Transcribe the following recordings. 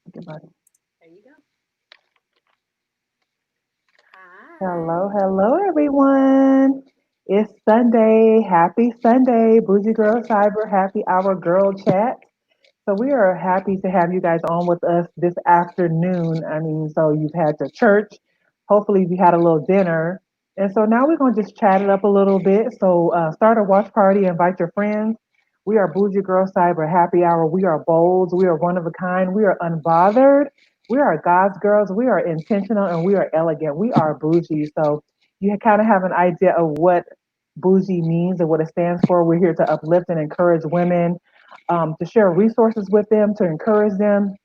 Goodbye. There you go. Hello, Hi. hello, everyone. It's Sunday. Happy Sunday. Bougie Girl Cyber Happy Hour Girl Chat. So we are happy to have you guys on with us this afternoon. I mean, so you've had your church. Hopefully, you had a little dinner. And so now we're going to just chat it up a little bit. So start a watch party, invite your friends. We are Bougie Girl Cyber Happy Hour. We are bold. We are one of a kind. We are unbothered. We are God's girls. We are intentional and we are elegant. We are bougie. So you kind of have an idea of what bougie means and what it stands for. We're here to uplift and encourage women, to share resources with them, to encourage them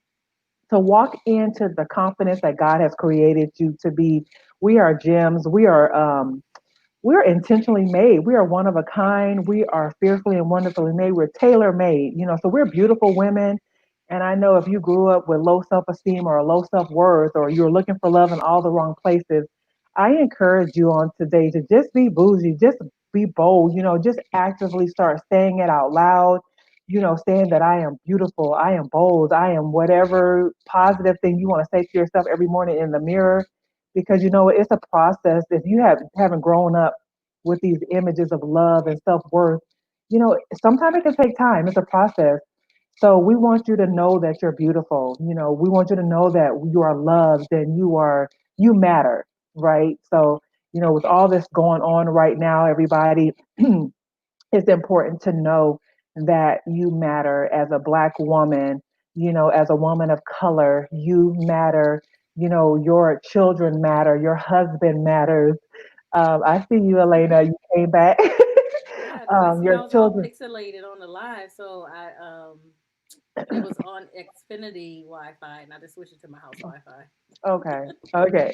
to walk into the confidence that God has created you to be. We are gems. We're intentionally made. We are one of a kind. We are fearfully and wonderfully made. We're tailor made, so we're beautiful women. And I know if you grew up with low self esteem or a low self worth, or you're looking for love in all the wrong places, I encourage you on today to just be bougie, just be bold, just actively start saying it out loud, saying that I am beautiful, I am bold, I am whatever positive thing you want to say to yourself every morning in the mirror, because it's a process. If you haven't grown up with these images of love and self-worth, sometimes it can take time. It's a process. So we want you to know that you're beautiful. We want you to know that you are loved and you matter, right? So with all this going on right now, everybody, it's important to know that you matter as a black woman, as a woman of color. You matter. Your children matter. Your husband matters. I see you, Elena. You came back. Yeah, because I seen Your I was all children. pixelated on the live, so and it was on Xfinity Wi-Fi, and I just switched it to my house Wi-Fi. Okay. Okay.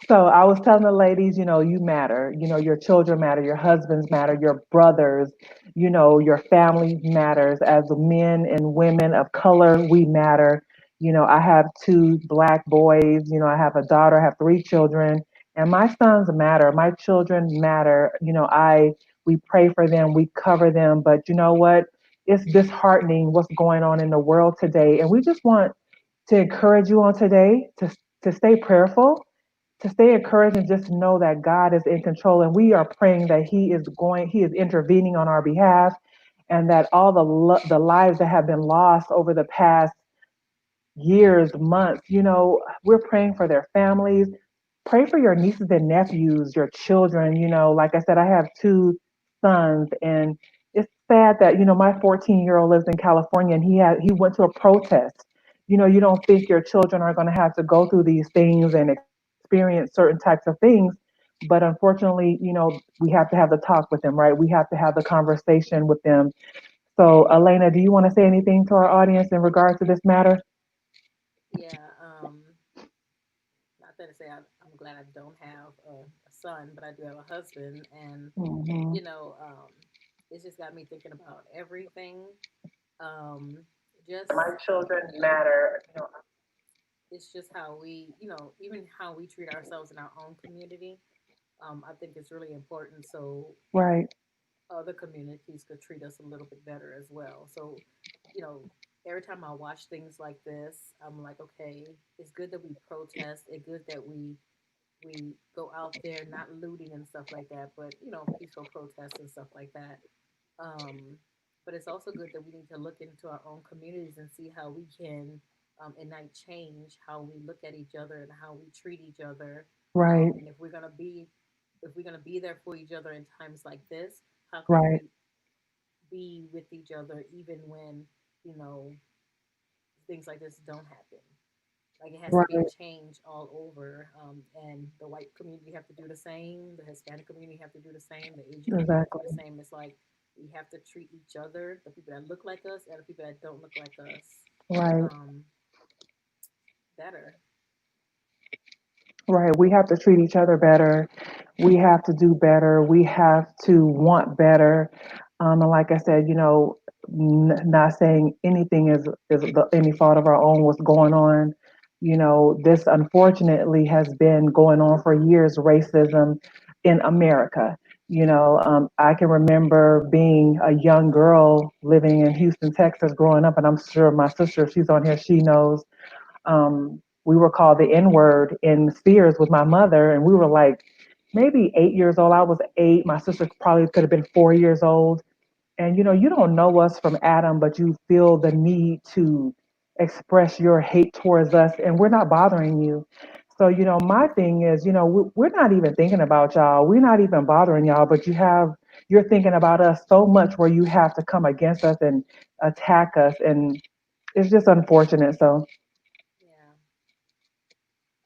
So I was telling the ladies, you matter. Your children matter. Your husbands matter. Your brothers, your family matters. As men and women of color, we matter. I have two black boys. I have a daughter. I have three children, and my sons matter. My children matter. We pray for them. We cover them. But you know what? It's disheartening what's going on in the world today, and we just want to encourage you on today to stay prayerful, to stay encouraged, and just know that God is in control, and we are praying that He is intervening on our behalf, and that all the lives that have been lost over the past years, months, we're praying for their families. Pray for your nieces and nephews, your children. Like I said, I have two sons, and it's sad that my 14-year-old lives in California, and he went to a protest. You don't think your children are going to have to go through these things and experience certain types of things, but unfortunately, we have to have the talk with them, right? We have to have the conversation with them. So, Elena, do you want to say anything to our audience in regards to this matter? Yeah, not that to say I'm glad I don't have a son, but I do have a husband, and Hmm. you know, um, it's just got me thinking about everything. Um, just My children matter. it's just how we, even how we treat ourselves in our own community. I think it's really important so Right, other communities could treat us a little bit better as well. So, you know, every time I watch things like this, I'm like, okay, it's good that we protest. It's good that we go out there not looting and stuff like that, but peaceful protests and stuff like that. Um, but it's also good that we need to look into our own communities and see how we can enact change, how we look at each other and how we treat each other. right, And if we're gonna be there for each other in times like this, how can right. we be with each other even when you know things like this don't happen? Like it has to be a Right, change all over, and the white community have to do the same. The Hispanic community have to do the same. The Asian community have to do the exactly. same. It's like we have to treat each other, the people that look like us and the people that don't look like us, Right, um, better. right. We have to treat each other better. We have to do better. We have to want better. And like I said, not saying anything is any fault of our own. What's going on? This unfortunately has been going on for years. Racism in America. I can remember being a young girl living in Houston, Texas, growing up, and I'm sure my sister, if she's on here, she knows. We were called the N word in Sears with my mother, and we were like maybe 8 years old. I was 8. My sister probably could have been 4 years old. And you don't know us from Adam, but you feel the need to express your hate towards us, and we're not bothering you. So, my thing is, we're not even thinking about y'all. We're not even bothering y'all, but you're thinking about us so much where you have to come against us and attack us. And it's just unfortunate. So, Yeah.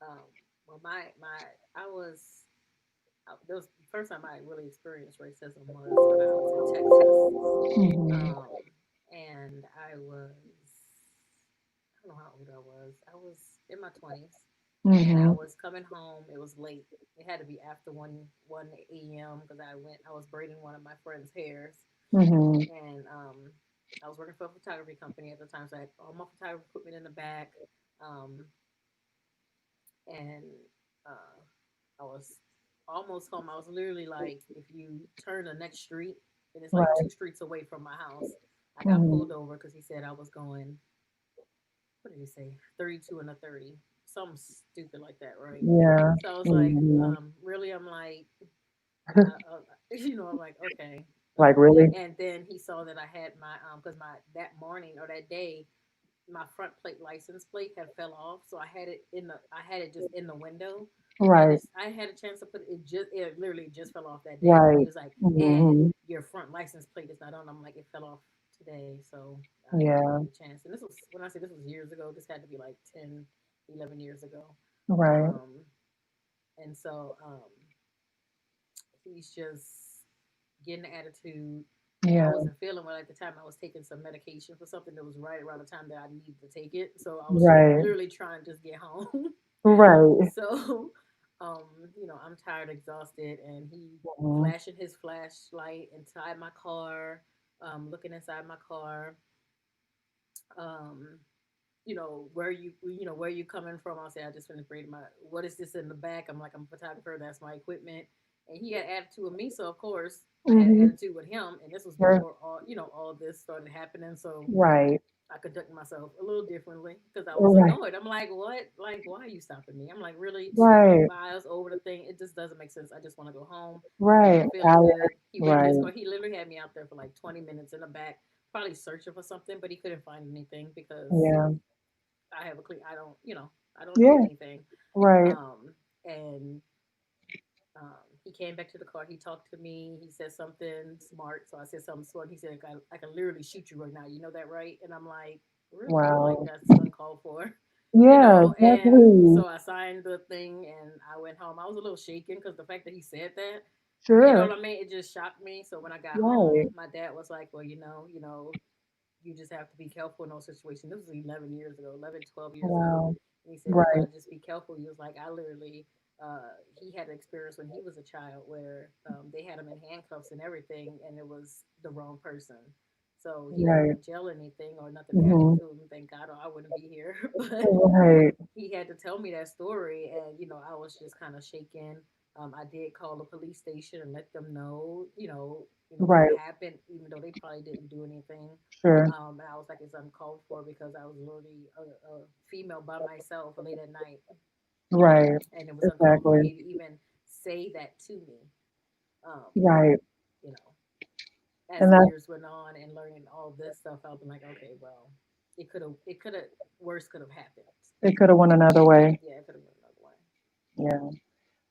Um, well, I was, there was the first time I really experienced racism was when I was in Texas. hmm Um, and I don't know how old I was. I was in my 20s, and I hmm was coming home. It was late. It had to be after 1 a.m. because I was braiding one of my friend's hairs, hmm and I was working for a photography company at the time, so I had all my photography equipment in the back, um, and uh, I was almost home. I was literally like, if you turn the next street, and it's like right. 2 streets away from my house. I got hmm pulled over because he said I was going, what did he say, 32 and a 30, something stupid like that, right? Yeah. So I was like, hmm really? I'm like, I'm like, okay. Like, really? And then he saw that I had my, because that morning or that day, my front plate license plate had fell off, so I had it just in the window, and Right. I had a chance to put it literally just fell off that day. He Right. was like, and hmm your front license plate is not on. I'm like, it fell off today, so I didn't Yeah. get a chance. And this was, when I say this was years ago, this had to be like 10, 11 years ago. Right. Um, and so he's just getting the attitude, and I Yeah. wasn't feeling well at the time. I was taking some medication for something that was right around the time that I needed to take it. So I was Right. literally trying to just get home. Right. So, um, I'm tired, exhausted, and he hmm flashing his flashlight inside my car, looking inside my car. Um, where you coming from? I'll say, I just finished braiding my, what is this in the back? I'm like, I'm a photographer, that's my equipment. And he had attitude with me, so of course I had hmm attitude with him. And this was Sure. before all this started happening. So Right. I conducted myself a little differently because I was Right. annoyed. I'm like, what? Like, why are you stopping me? I'm like, really, 2 Right. miles over the thing? It just doesn't make sense. I just want to go home. I'm Right. not feeling good. He went to his Right. car. He literally had me out there for like 20 minutes in the back, probably searching for something, but he couldn't find anything because Yeah. I have a clean. I don't do Yeah. anything. Right. Um, and he came back to the car. He talked to me. He said something smart. So I said something smart. He said, I can literally shoot you right now. You know that, right? And I'm like, really? Like, Wow. that's uncalled for, Yeah. And Exactly. so I signed the thing and I went home. I was a little shaken because the fact that he said that, Sure. what I mean? It just shocked me. So when I got Right. home, my dad was like, well, you just have to be careful in those situations. This was 11 years ago, 11, 12 years ago. Wow. And he said, you got Right. to just be careful. He was like, I literally, he had an experience when he was a child where they had him in handcuffs and everything, and it was the wrong person. So he didn't go Right. to jail or anything, or nothing happened hmm to him. Thank God, or I wouldn't be here. But Right. he had to tell me that story, and I was just kind of shaken. I did call the police station and let them know, what Right. happened, even though they probably didn't do anything. Sure. And I was like, it's uncalled for because I was literally a female by myself late at night, Right. and it was uncalled for Exactly. you to even say that to me. Um, Right. you know, as And that's years went on and learning all this stuff, I've been like, okay, well, it could have, worse could have happened. it could have went another way. Yeah, it could have been another way. Yeah.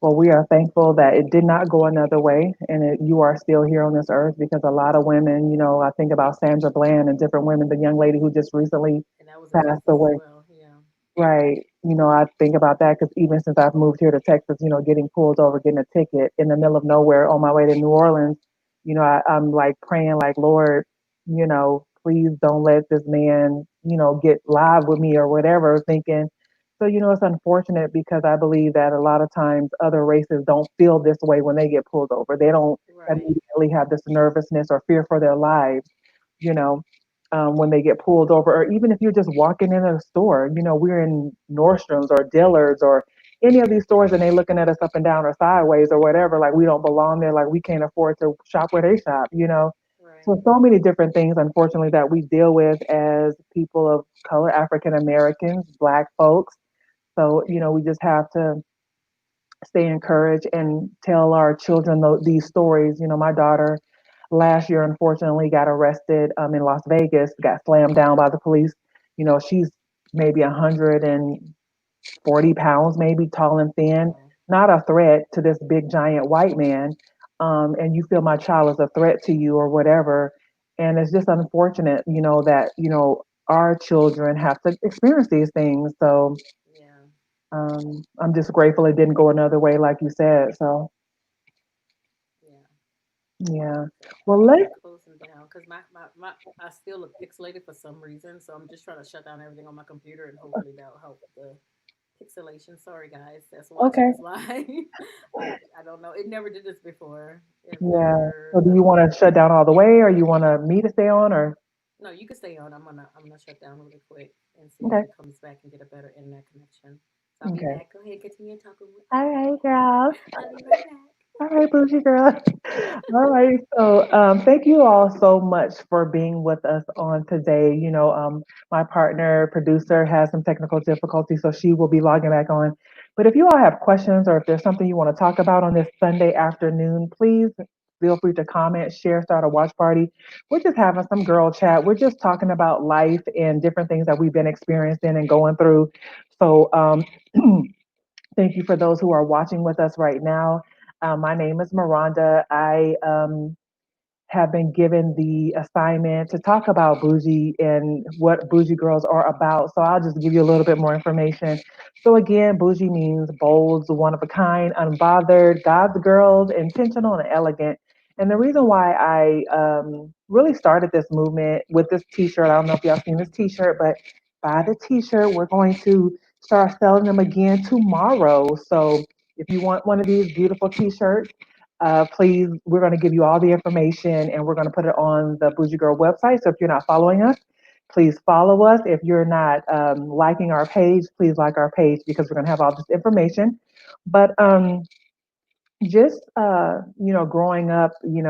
Well, we are thankful that it did not go another way, and you are still here on this earth because a lot of women, I think about Sandra Bland and different women, the young lady who just recently And that was in passed Texas as away. well. Yeah. Right. I think about that because even since I've moved here to Texas, getting pulled over, getting a ticket in the middle of nowhere on my way to New Orleans, I'm like praying, like, Lord, please don't let this man, get live with me or whatever, thinking. So, it's unfortunate because I believe that a lot of times other races don't feel this way when they get pulled over. They don't Right. immediately have this nervousness or fear for their lives, you know when they get pulled over, or even if you're just walking in a store, we're in Nordstrom's or Dillard's or any of these stores and they looking at us up and down or sideways or whatever, like we don't belong there, like we can't afford to shop where they shop, you know. Right. So many different things, unfortunately, that we deal with as people of color, African Americans, Black folks. So we just have to stay encouraged and tell our children these stories. My daughter last year, unfortunately, got arrested in Las Vegas, got slammed down by the police. She's maybe 140 pounds, maybe tall and thin, Wow. not a threat to this big giant white man. And you feel my child is a threat to you or whatever. And it's just unfortunate, that, our children have to experience these things. So Yeah. I'm just grateful it didn't go another way, like you said. So, Yeah. yeah. So Well, I'm let's, closing down because my I still look pixelated for some reason. So I'm just trying to shut down everything on my computer and hopefully that'll help the pixelation. Sorry guys, that's watching okay. this live. I don't know. It never did this before. It Yeah. never. So, do you want to shut down all the way or you want me to stay on or? No, you can stay on. I'm gonna shut down really quick and see if Okay. it comes back and get a better internet connection. So I'll be Okay. back. Go ahead, continue talking. All right, girl. I'll be right back. All right, bougie girl. All right. So, thank you all so much for being with us on today. My partner, producer, has some technical difficulties, so she will be logging back on. But if you all have questions or if there's something you want to talk about on this Sunday afternoon, please feel free to comment, share, start a watch party. We're just having some girl chat. We're just talking about life and different things that we've been experiencing and going through. So, thank you for those who are watching with us right now. My name is Miranda. I have been given the assignment to talk about bougie and what bougie girls are about. So I'll just give you a little bit more information. So again, bougie means bold, one of a kind, unbothered, God's girls, intentional and elegant. And the reason why I really started this movement with this T-shirt, I don't know if y'all seen this T-shirt, but buy the T-shirt. We're going to start selling them again tomorrow. So if you want one of these beautiful T-shirts, please, we're going to give you all the information and we're going to put it on the Bougie Girl website. So if you're not following us, please follow us. If you're not liking our page, please like our page because we're going to have all this information. But just growing up, we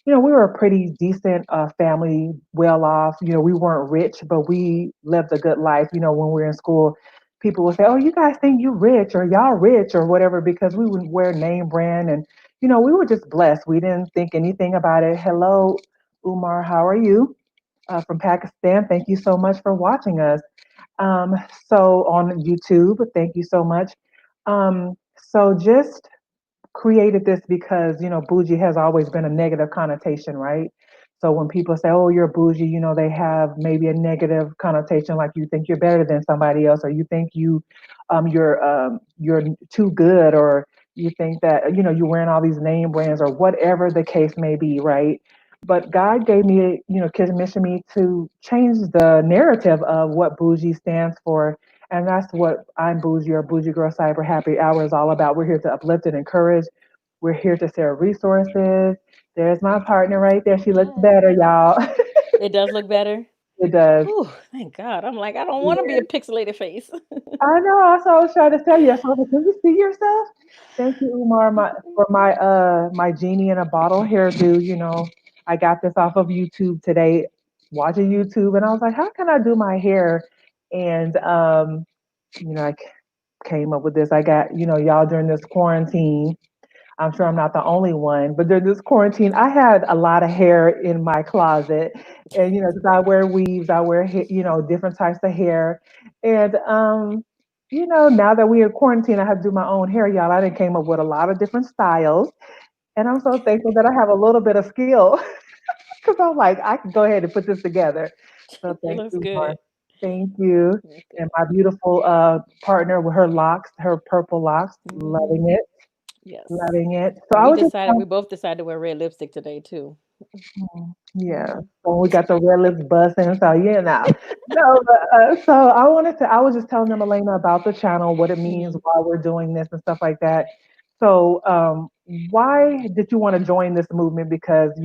were a pretty decent family, well off. We weren't rich, but we lived a good life. When we were in school, people would say, "Oh, you guys think you rich or y'all rich or whatever," because we would wear name brand and we were just blessed. We didn't think anything about it. Hello, Umar, how are you? From Pakistan. Thank you so much for watching us. Um, so on YouTube, thank you so much. So just created this because bougie has always been a negative connotation, right? So when people say, "Oh, you're bougie," they have maybe a negative connotation, like you think you're better than somebody else, or you think you're too good, or you think that you're wearing all these name brands, or whatever the case may be, right? But God gave me, commissioned me to change the narrative of what bougie stands for, and that's what I'm Bougie or Bougie Girl Cyber Happy Hour is all about. We're here to uplift and encourage. We're here to share resources. There's my partner right there. She looks Hi. better, y'all. It does look better. It does. Whew, thank God. I'm like, I don't want to be a Yeah. pixelated face. I know. That's what I was trying to tell you. So I was like, can you see yourself? Thank you, Umar, for my genie in a bottle hairdo. I got this off of YouTube today, watching YouTube, and I was like, how can I do my hair? And I came up with this. I got y'all during this quarantine. I'm sure I'm not the only one, but during this quarantine, I had a lot of hair in my closet, and 'cause I wear weaves, I wear different types of hair, and now that we're in quarantine, I have to do my own hair, y'all. I done came up with a lot of different styles, and I'm so thankful that I have a little bit of skill because I'm like I can go ahead and put this together. So It thank looks you, Mark. good. Thank you, That's and good. my beautiful partner with her locks, her purple locks, Hmm. loving it. Yes. Loving it. So And I we was just decided, we both decided to wear red lipstick today too. yeah. Hmm. So we got the red lips busting. So no. But, so I was just telling them Elena about the channel, what it means, Hmm. why we're doing this and stuff like that. So why did you want to join this movement? Because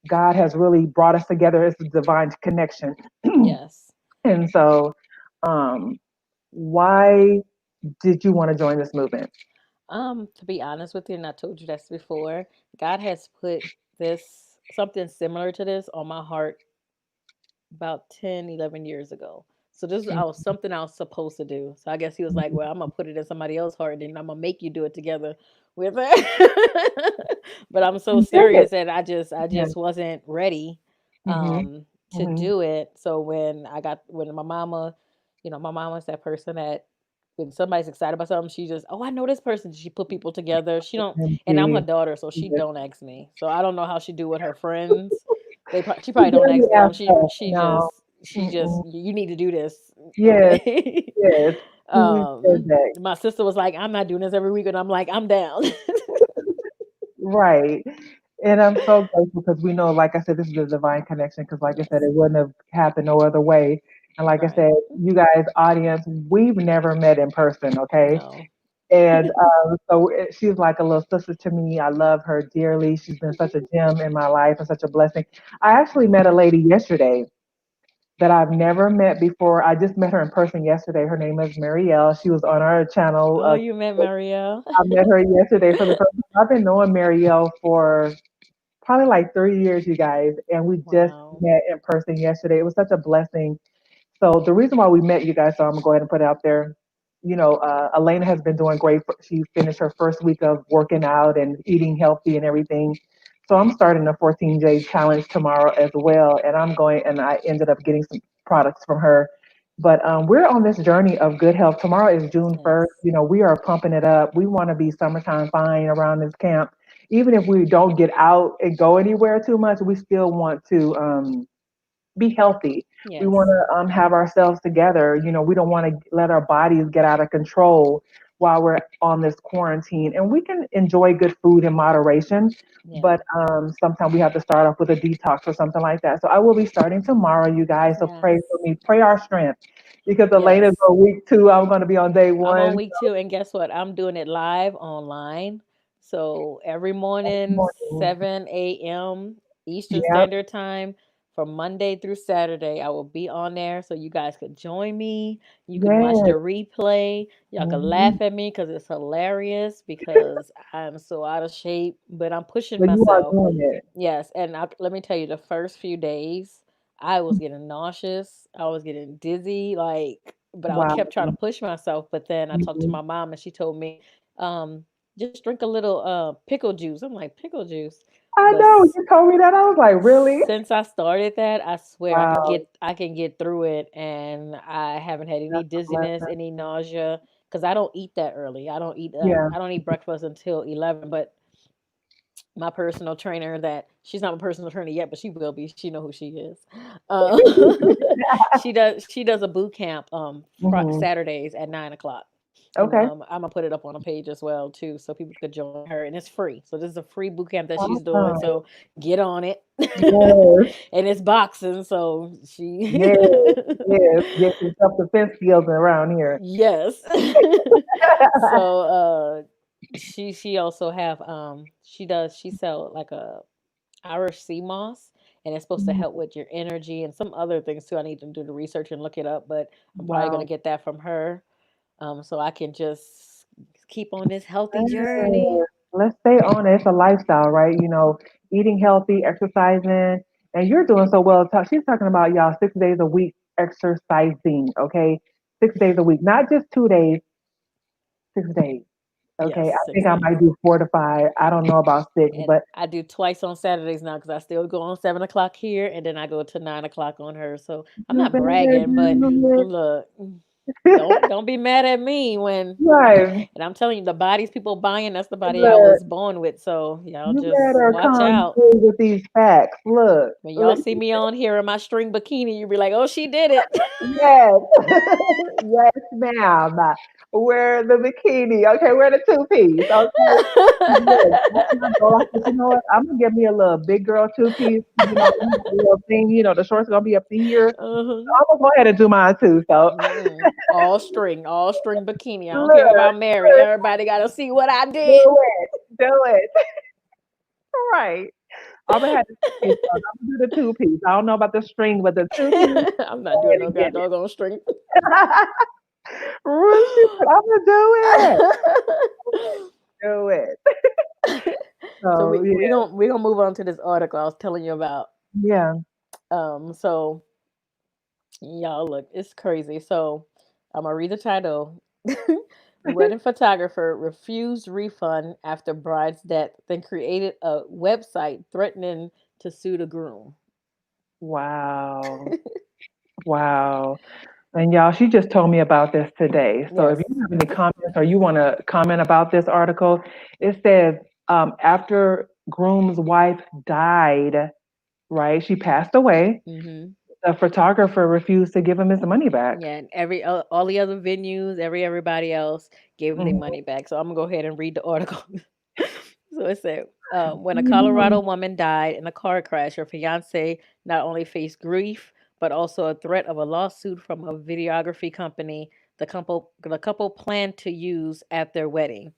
God has really brought us together as a divine connection, Yes. and so um, why? did you want to join this movement? To be honest with you, and I told you this before, God has put this something similar to this on my heart about 10, 11 years ago. So this I was something I was supposed to do. So I guess he was like, "Well, I'm gonna put it in somebody else's heart, and I'm gonna make you do it together with her." But I'm so You did it. serious, and I Yeah. just wasn't ready Mm-hmm. to Mm-hmm. do it. So when my mama, my mama's that person that when somebody's excited about something, she just, oh, I know this person. She put people together. She don't, and I'm her OMG. daughter, so she Yes. don't ask me. So I don't know how she do with her friends. She She probably don't barely ask them. asked us. No. She just Mm-mm. you need to do this. Yes. Okay. Yes. She said that. My sister was like, I'm not doing this every week, and I'm like, I'm down. Right. And I'm so grateful because we know, like I said, this is a divine connection because, like I said, Yes. it wouldn't have happened no other way. And like I Right. said, you guys, audience, we've never met in person, okay? No. And she's like a little sister to me. I love her dearly. She's been such a gem in my life and such a blessing. I actually met a lady yesterday that I've never met before. I just met her in person yesterday. Her name is Marielle. She was on our channel. Oh, you met Marielle. I met her yesterday for the first time. I've been knowing Marielle for probably like 3 years, you guys, and we just Wow. met in person yesterday. It was such a blessing. So the reason why we met, you guys, so I'm gonna go ahead and put it out there. Elena has been doing great. She finished her first week of working out and eating healthy and everything. So I'm starting a 14-day challenge tomorrow as well, and I'm going. And I ended up getting some products from her. But we're on this journey of good health. Tomorrow is June Yes. 1st. We are pumping it up. We want to be summertime fine around this camp. Even if we don't get out and go anywhere too much, we still want to be healthy. We want Yes. to have ourselves together. We don't want to let our bodies get out of control while we're on this quarantine. And we can enjoy good food in moderation, Yeah. but sometimes we have to start off with a detox or something like that. So I will be starting tomorrow, you guys. So pray Yes. for me, pray our strength, because Elena's Yes. on week 2. I'm going to be on day I'm on 1. week 2, and guess what? I'm doing it live online. So every morning, Morning. 7 a.m. Eastern Yep. Standard Time, from Monday through Saturday, I will be on there so you guys could join me. You can watch the Yes. replay. Y'all can Mhm. laugh at me because it's hilarious because I'm so out of shape, but I'm pushing But you are myself. doing it. Yes, and let me tell you, the first few days, I was getting nauseous. I was getting dizzy, but I Wow. kept trying to push myself. But then I talked to Mhm. my mom, and she told me, just drink a little pickle juice. I'm like, pickle juice, I but know. You told me that. I was like, really? since I started that, I swear Wow. I can get through it, and I haven't had any That's a dizziness, blessing. any nausea, because I don't eat that early. Yeah. I don't eat breakfast until 11. But my personal trainer, that she's not my personal trainer yet, but she will be. She know who she is. Um, she does a boot camp Hmm. Saturdays at 9 o'clock, and Okay. I'm gonna put it up on a page as well too, so people could join her, and it's free. So this is a free boot camp that she's doing. Awesome. So get on it, Yes. and it's boxing. So she, Yes. Yes. Get some self-defense skills around here. yes. So she also have she sell like a Irish sea moss, and it's supposed to help Mhm. with your energy and some other things too. I need to do the research and look it up, but I'm probably gonna Wow. get that from her, so I can just keep on this healthy journey. Yes. Let's stay on it. It's a lifestyle, right? Eating healthy, exercising, and you're doing so well. She's talking about y'all 6 days a week exercising, okay? 6 days a week, not just 2 days, 6 days. Okay, Yes, I think six I days, might do 4 to 5. I don't know about six, and but I do twice on Saturdays now because I still go on 7 o'clock here, and then I go to 9 o'clock on her. So I'm you not better bragging, but do look, it. don't be mad at me when. Right. And I'm telling you, the bodies people buying, that's the body I Look, was born with. So y'all you just better watch come out. through with these facts. Look, When y'all look. see me on here in my string bikini, you be like, "Oh, she did it." Yes, yes, ma'am. Wear the bikini. Okay, wear the two piece. Okay. Look, that's my goal. I said, you know what? I'm gonna get me a little big girl two piece. We have a little thing. The shorts gonna be up to here. Uh-huh. I'm gonna go ahead and do mine too. So Mm-mm. All string bikini. I don't care if look, I'm married. Everybody got to see what I did. do it, do it. Right. I'm gonna have the two piece on. I'm gonna do the two piece. I don't know about the string, but the two piece. I'm not Go doing ahead no and get god doggone string. it. Ruth, she said, I'm gonna do it. Do it. So So we gonna move on to this article I was telling you about. yeah, So y'all look, it's crazy. So I'm gonna read the title. Wedding photographer refused refund after bride's death, then created a website threatening to sue the groom. wow, wow. And y'all, she just told me about this today. So if Yes. you have any comments or you want to comment about this article, it says after groom's wife died, right? She passed away. Mm-hmm. The photographer refused to give him his money back. Yeah, and all the other venues, everybody else gave them their Mhm. money back. So I'm gonna go ahead and read the article. So it said, when a Mhm. Colorado woman died in a car crash, her fiance not only faced grief but also a threat of a lawsuit from a videography company the couple planned to use at their wedding.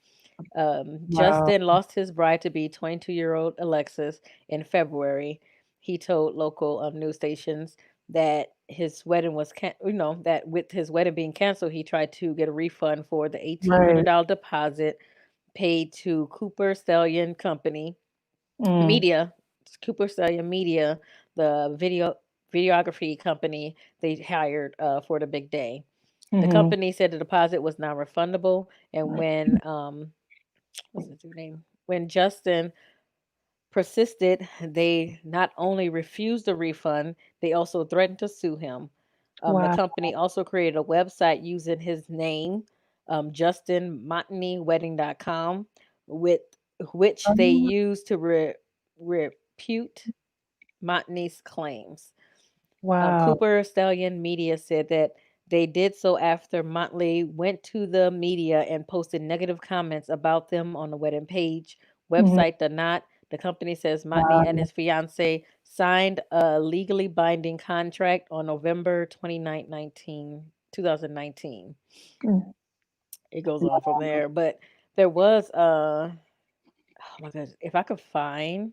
Wow. Justin lost his bride to be 22-year-old Alexis in February. He told local news stations that his wedding was, that with his wedding being canceled, he tried to get a refund for the Right. $1,800 deposit paid to Cooper Stallion Company Mm. Media, Cooper Stallion Media, the videography company they hired for the big day. The Mhm. company said the deposit was non-refundable, and what's his name? When Justin persisted, they not only refused the refund, they also threatened to sue him. The Wow. company also created a website using his name, justinmontneywedding.com, with which they Um, used to repute Montney's claims. wow. Cooper Stallion Media said that they did so after Motley went to the media and posted negative comments about them on the wedding page. Mhm. Website did not. The company says Motley and Wow. his fiance signed a legally binding contract on November 29th, 2019. Mm. It goes on from there. But there was oh my god, if I could find,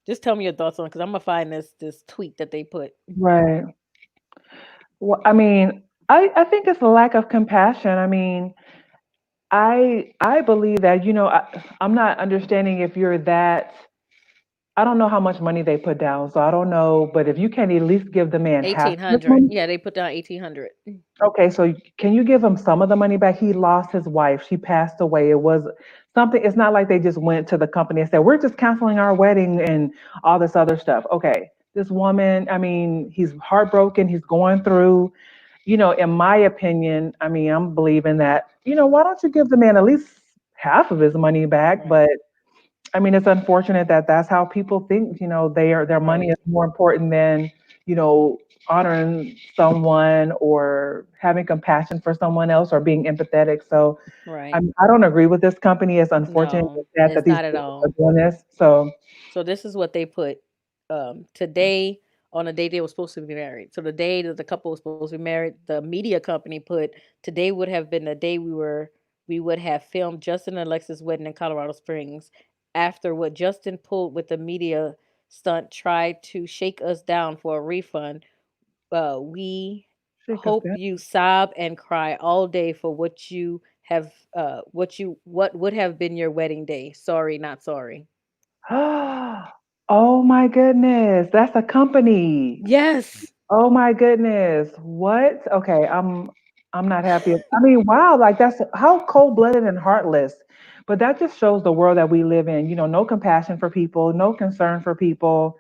just tell me your thoughts on it because I'm gonna find this tweet that they put. Right. Well, I mean, I think it's a lack of compassion. I mean, I believe that, I'm not understanding if you're that. I don't know how much money they put down, so I don't know. But if you can at least give the man half of his 1800. money, Yeah, they put down 1800. okay. So can you give him some of the money back? He lost his wife; she passed away. It was something. It's not like they just went to the company and said, "We're just canceling our wedding" and all this other stuff. Okay, this woman. I mean, he's heartbroken. He's going through. In my opinion, I mean, I'm believing that, why don't you give the man at least half of his money back? Right. But I mean, it's unfortunate that that's how people think, their money Right. is more important than, you know, honoring someone or having compassion for someone else or being empathetic. So Right. I don't agree with this company. It's unfortunate No, that it's these not at people are all. doing this. So, So this is what they put. Today, on the day they were supposed to be married. So the day that the couple was supposed to be married, the media company put today would have been the day we would have filmed Justin and Alexis' wedding in Colorado Springs. After what Justin pulled with the media stunt tried to shake us down for a refund, we shake us hope you sob and cry all day for what would have been your wedding day. Sorry, not sorry. down. Oh my goodness. That's a company. Yes. Oh my goodness. What? Okay, I'm not happy. I mean, wow, like that's how cold-blooded and heartless. But that just shows the world that we live in. No compassion for people, no concern for people.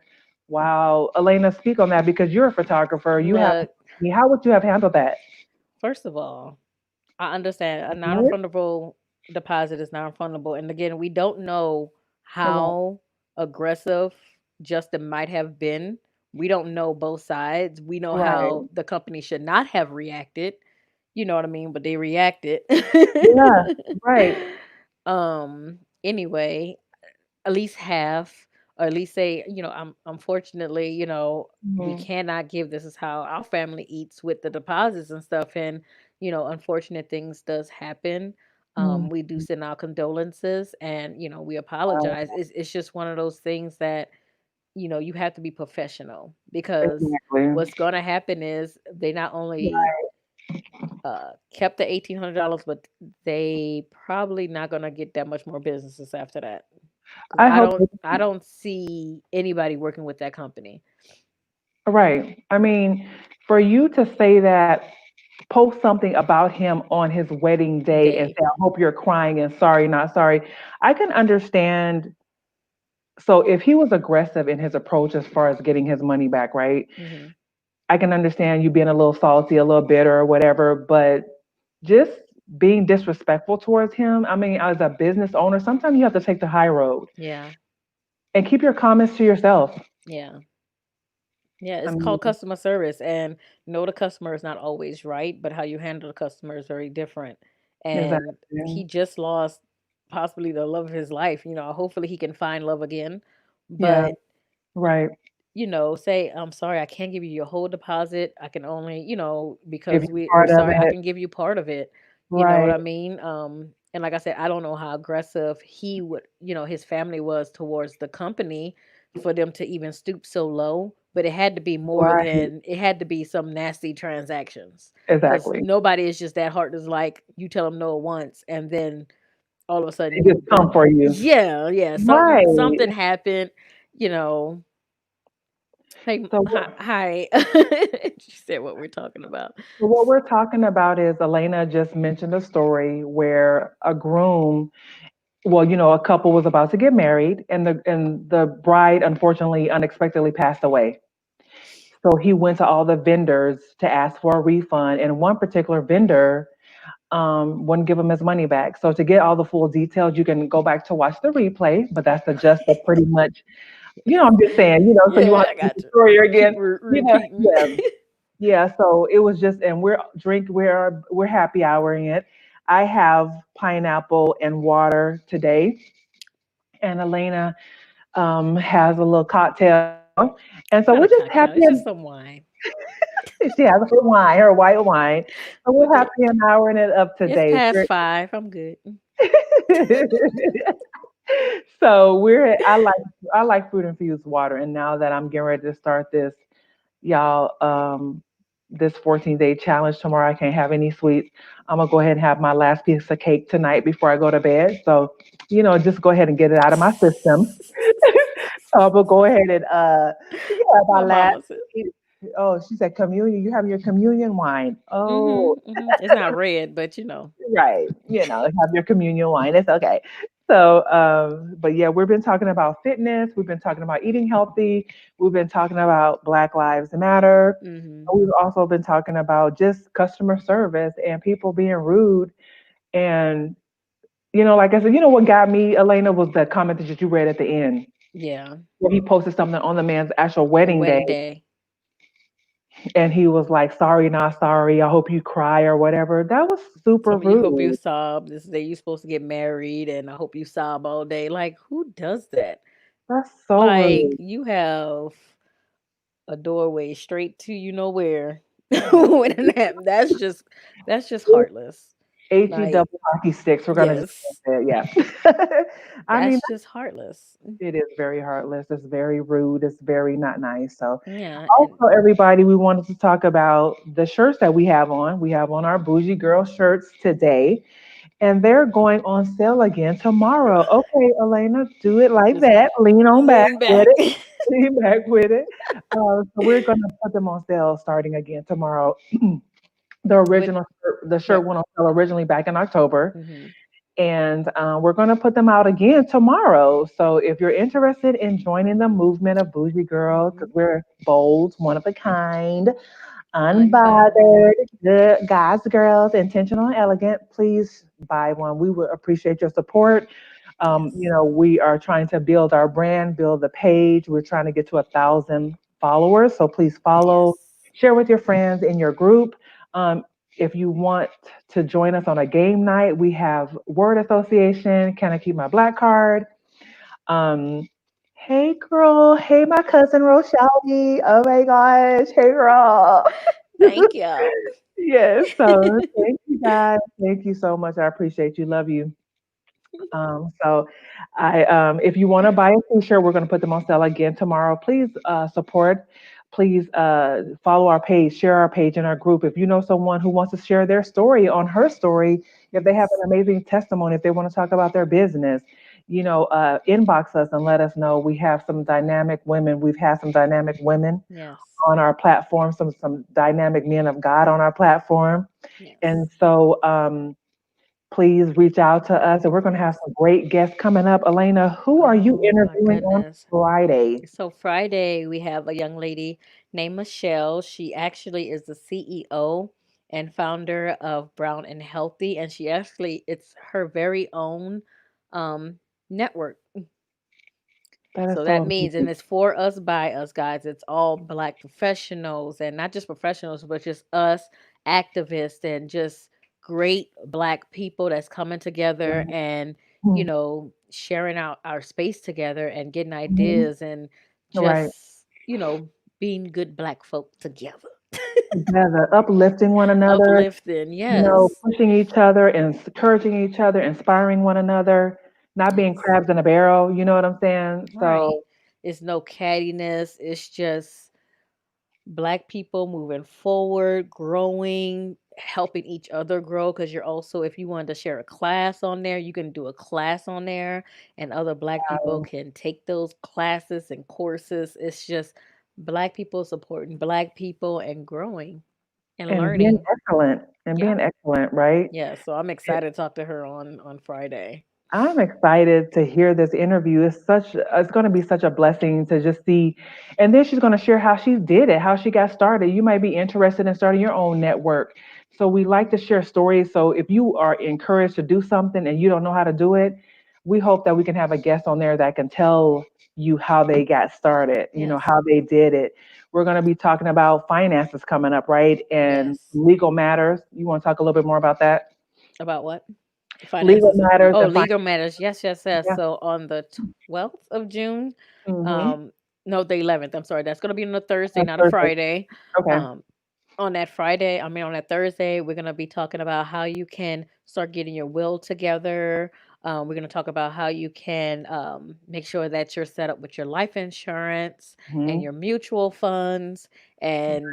Wow. Elena, speak on that because you're a photographer. You have, Look, how would you have handled that? first of all, I understand a What? non-refundable deposit is non-refundable, and again, we don't know Right. how aggressive Justin might have been. We don't know both sides. We know Right. how the company should not have reacted. You know what I mean? But they reacted. Yeah. Right. Anyway, at least half, or at least say, unfortunately, we Mhm. cannot give, this is how our family eats with the deposits and stuff. And, unfortunate things does happen. Mhm. We do send our condolences, and, we Wow. apologize. It's just one of those things that, you have to be professional, because Exactly. what's going to happen is they not only kept the $1,800, but they probably not gonna get that much more businesses after that. Because I hope I don't see anybody working with that company. right. I mean, for you to say that, post something about him on his wedding day and Day. say, I hope you're crying and sorry, not sorry. I can understand. So if he was aggressive in his approach as far as getting his money back, right? Hmm. I can understand you being a little salty, a little bitter or whatever, but just being disrespectful towards him, I mean, as a business owner, sometimes you have to take the high road Yeah. and keep your comments to yourself. Yeah. Yeah, I it's mean, called customer service, and no, the customer is not always right, but how you handle the customer is very different. And he exactly. just lost possibly the love of his life. Hopefully he can find love again. Yeah, But right. say, I'm sorry, I can't give you your whole deposit. I can only, Give because you we're part of sorry, I it. can give you part of it. You know what Right. I mean? And like I said, I don't know how aggressive he would, his family was towards the company for them to even stoop so low. But Right. it had to be some nasty transactions. Because Exactly. nobody is just that heartless, like you tell them no once and then all of a sudden They just come for you. yeah, yeah, Right. something happened, you know. Hey, So hi. what Hi. She said what we're talking about. so what we're talking about is Elena just mentioned a story where a groom, well, a couple was about to get married and the bride unfortunately unexpectedly passed away. So he went to all the vendors to ask for a refund, and one particular vendor wouldn't give him his money back. So to get all the full details, you can go back to watch the replay, but that's the just the pretty much, I'm just saying, so you Yeah, want I to see got the you. story Keep again. repeating. Yeah, yeah. So it was just, and we're happy houring it. I have pineapple and water today, and Elena has a little cocktail, and so It's we're not a just happy. cocktail. It's just some wine. She has her wine, her white wine. So We're we're good. happy and houring it up It's today. past 5. I'm good. So I like fruit infused water, and now that I'm getting ready to start this, y'all, this 14-day challenge tomorrow, I can't have any sweets. I'm gonna go ahead and have my last piece of cake tonight before I go to bed. So, just go ahead and get it out of my system. So I'm gonna go ahead and yeah, my My last. mama said. Oh, she said communion. You have your communion wine. Oh, Mm-hmm. Mm-hmm. It's not red, but right. Have your communion wine. It's okay. So, but yeah, we've been talking about fitness. We've been talking about eating healthy. We've been talking about Black Lives Matter. Mm-hmm. We've also been talking about just customer service and people being rude. And, like I said, what got me, Elena, was the comment that you read at the end Yeah. where he posted something on the man's actual wedding day. Wedding day. And he was like, sorry, not sorry. I hope you cry or whatever. That was super Some of you hope you rude. sob. This day you supposed to get married, and I hope you sob all day. Like, who does that? That's so Like, rude. you have a doorway straight to you know where. When it happened, that's just heartless. He Like, double hockey sticks. We're gonna just yes, say it. Yeah. I mean, that's just heartless. it is very heartless. It's very rude. It's very not nice. So, Yeah, and also, everybody, we wanted to talk about the shirts that we have on. We have on our Bougie Girl shirts today, and they're going on sale again tomorrow. Okay, Elena, do it like just that. Lean on back lean with back. it. Lean back with it. So we're gonna put them on sale starting again tomorrow. The But original shirt, the shirt went on sale originally back in October, hmm and we're going to put them out again tomorrow. So if you're interested in joining the movement of bougie girls, hmm because we're bold, one of a kind, unbothered, unbothered. good guys, girls, intentional and elegant, please buy one. We would appreciate your support. Yes, We are trying to build our brand, build the page. We're trying to get to 1,000 followers. So please follow, yes. share with your friends in your group. Um, if you want to join us on a game night, we have word association. Can I keep my black card? Um, hey girl, hey my cousin Rochelle. Oh my gosh, hey girl. Thank you. Yes, so thank you guys. Thank you so much. I appreciate you. Love you. So if you want to buy a t-shirt, we're going to put them on sale again tomorrow. Please support. please follow our page, share our page in our group. If you know someone who wants to share their story on her story, if they have Yes. an amazing testimony, if they want to talk about their business, inbox us and let us know. We have some dynamic women. We've had some dynamic women Yes. on our platform, some dynamic men of God on our platform. And Yes. so please reach out to us. And we're going to have Yes. some great guests coming up. Elena, who are you Oh my interviewing on goodness. Friday? So Friday we have a young lady named Michelle. She actually is the CEO and founder of Brown and Healthy, and she actually it's her very own um network. That is So so that means, and amazing. it's for us by us guys. It's all black professionals, and not just professionals, but just us activists and just great black people that's coming together Right. and Mhm. sharing out our space together and getting Mhm. ideas and Right. just being good black folk together. Together, uplifting one another, Uplifting, yes. pushing each other and encouraging each other, inspiring one another, not being Yes. crabs in a barrel. You know what I'm saying? Right. So, It's no cattiness. It's just black people moving forward, growing, helping each other grow. Because you're also, if you wanted to share a class on there, you can do a class on there, and other black people can take those classes and courses. It's just black people supporting black people and growing and and being learning. excellent and Yeah. being excellent, right? Yeah. So I'm excited to talk to her on Friday. I'm excited to hear this interview. It's going to be such a blessing to just see, and then she's going to share how she did it, how she got started. You might be interested in starting your own network. So we like to share stories. So if you are encouraged to do something and you don't know how to do it, we hope that we can have a guest on there that can tell you how they got started, Yes. how they did it. We're going to be talking about finances coming up, right? And Yes. legal matters. You want to talk a little bit more about that? About what? Legal Finances. matters Oh, and legal finance. matters. Yes, yes, yes. Yeah. So on the 12th of June, Mm-hmm. um, no, the 11th. I'm sorry. That's going to be on a Thursday, That's not a perfect. Friday. Okay. Um, on that Friday, I mean, on that Thursday, we're going to be talking about how you can start getting your will together. We're going to talk about how you can make sure that you're set up with your life insurance and Hmm. your mutual funds and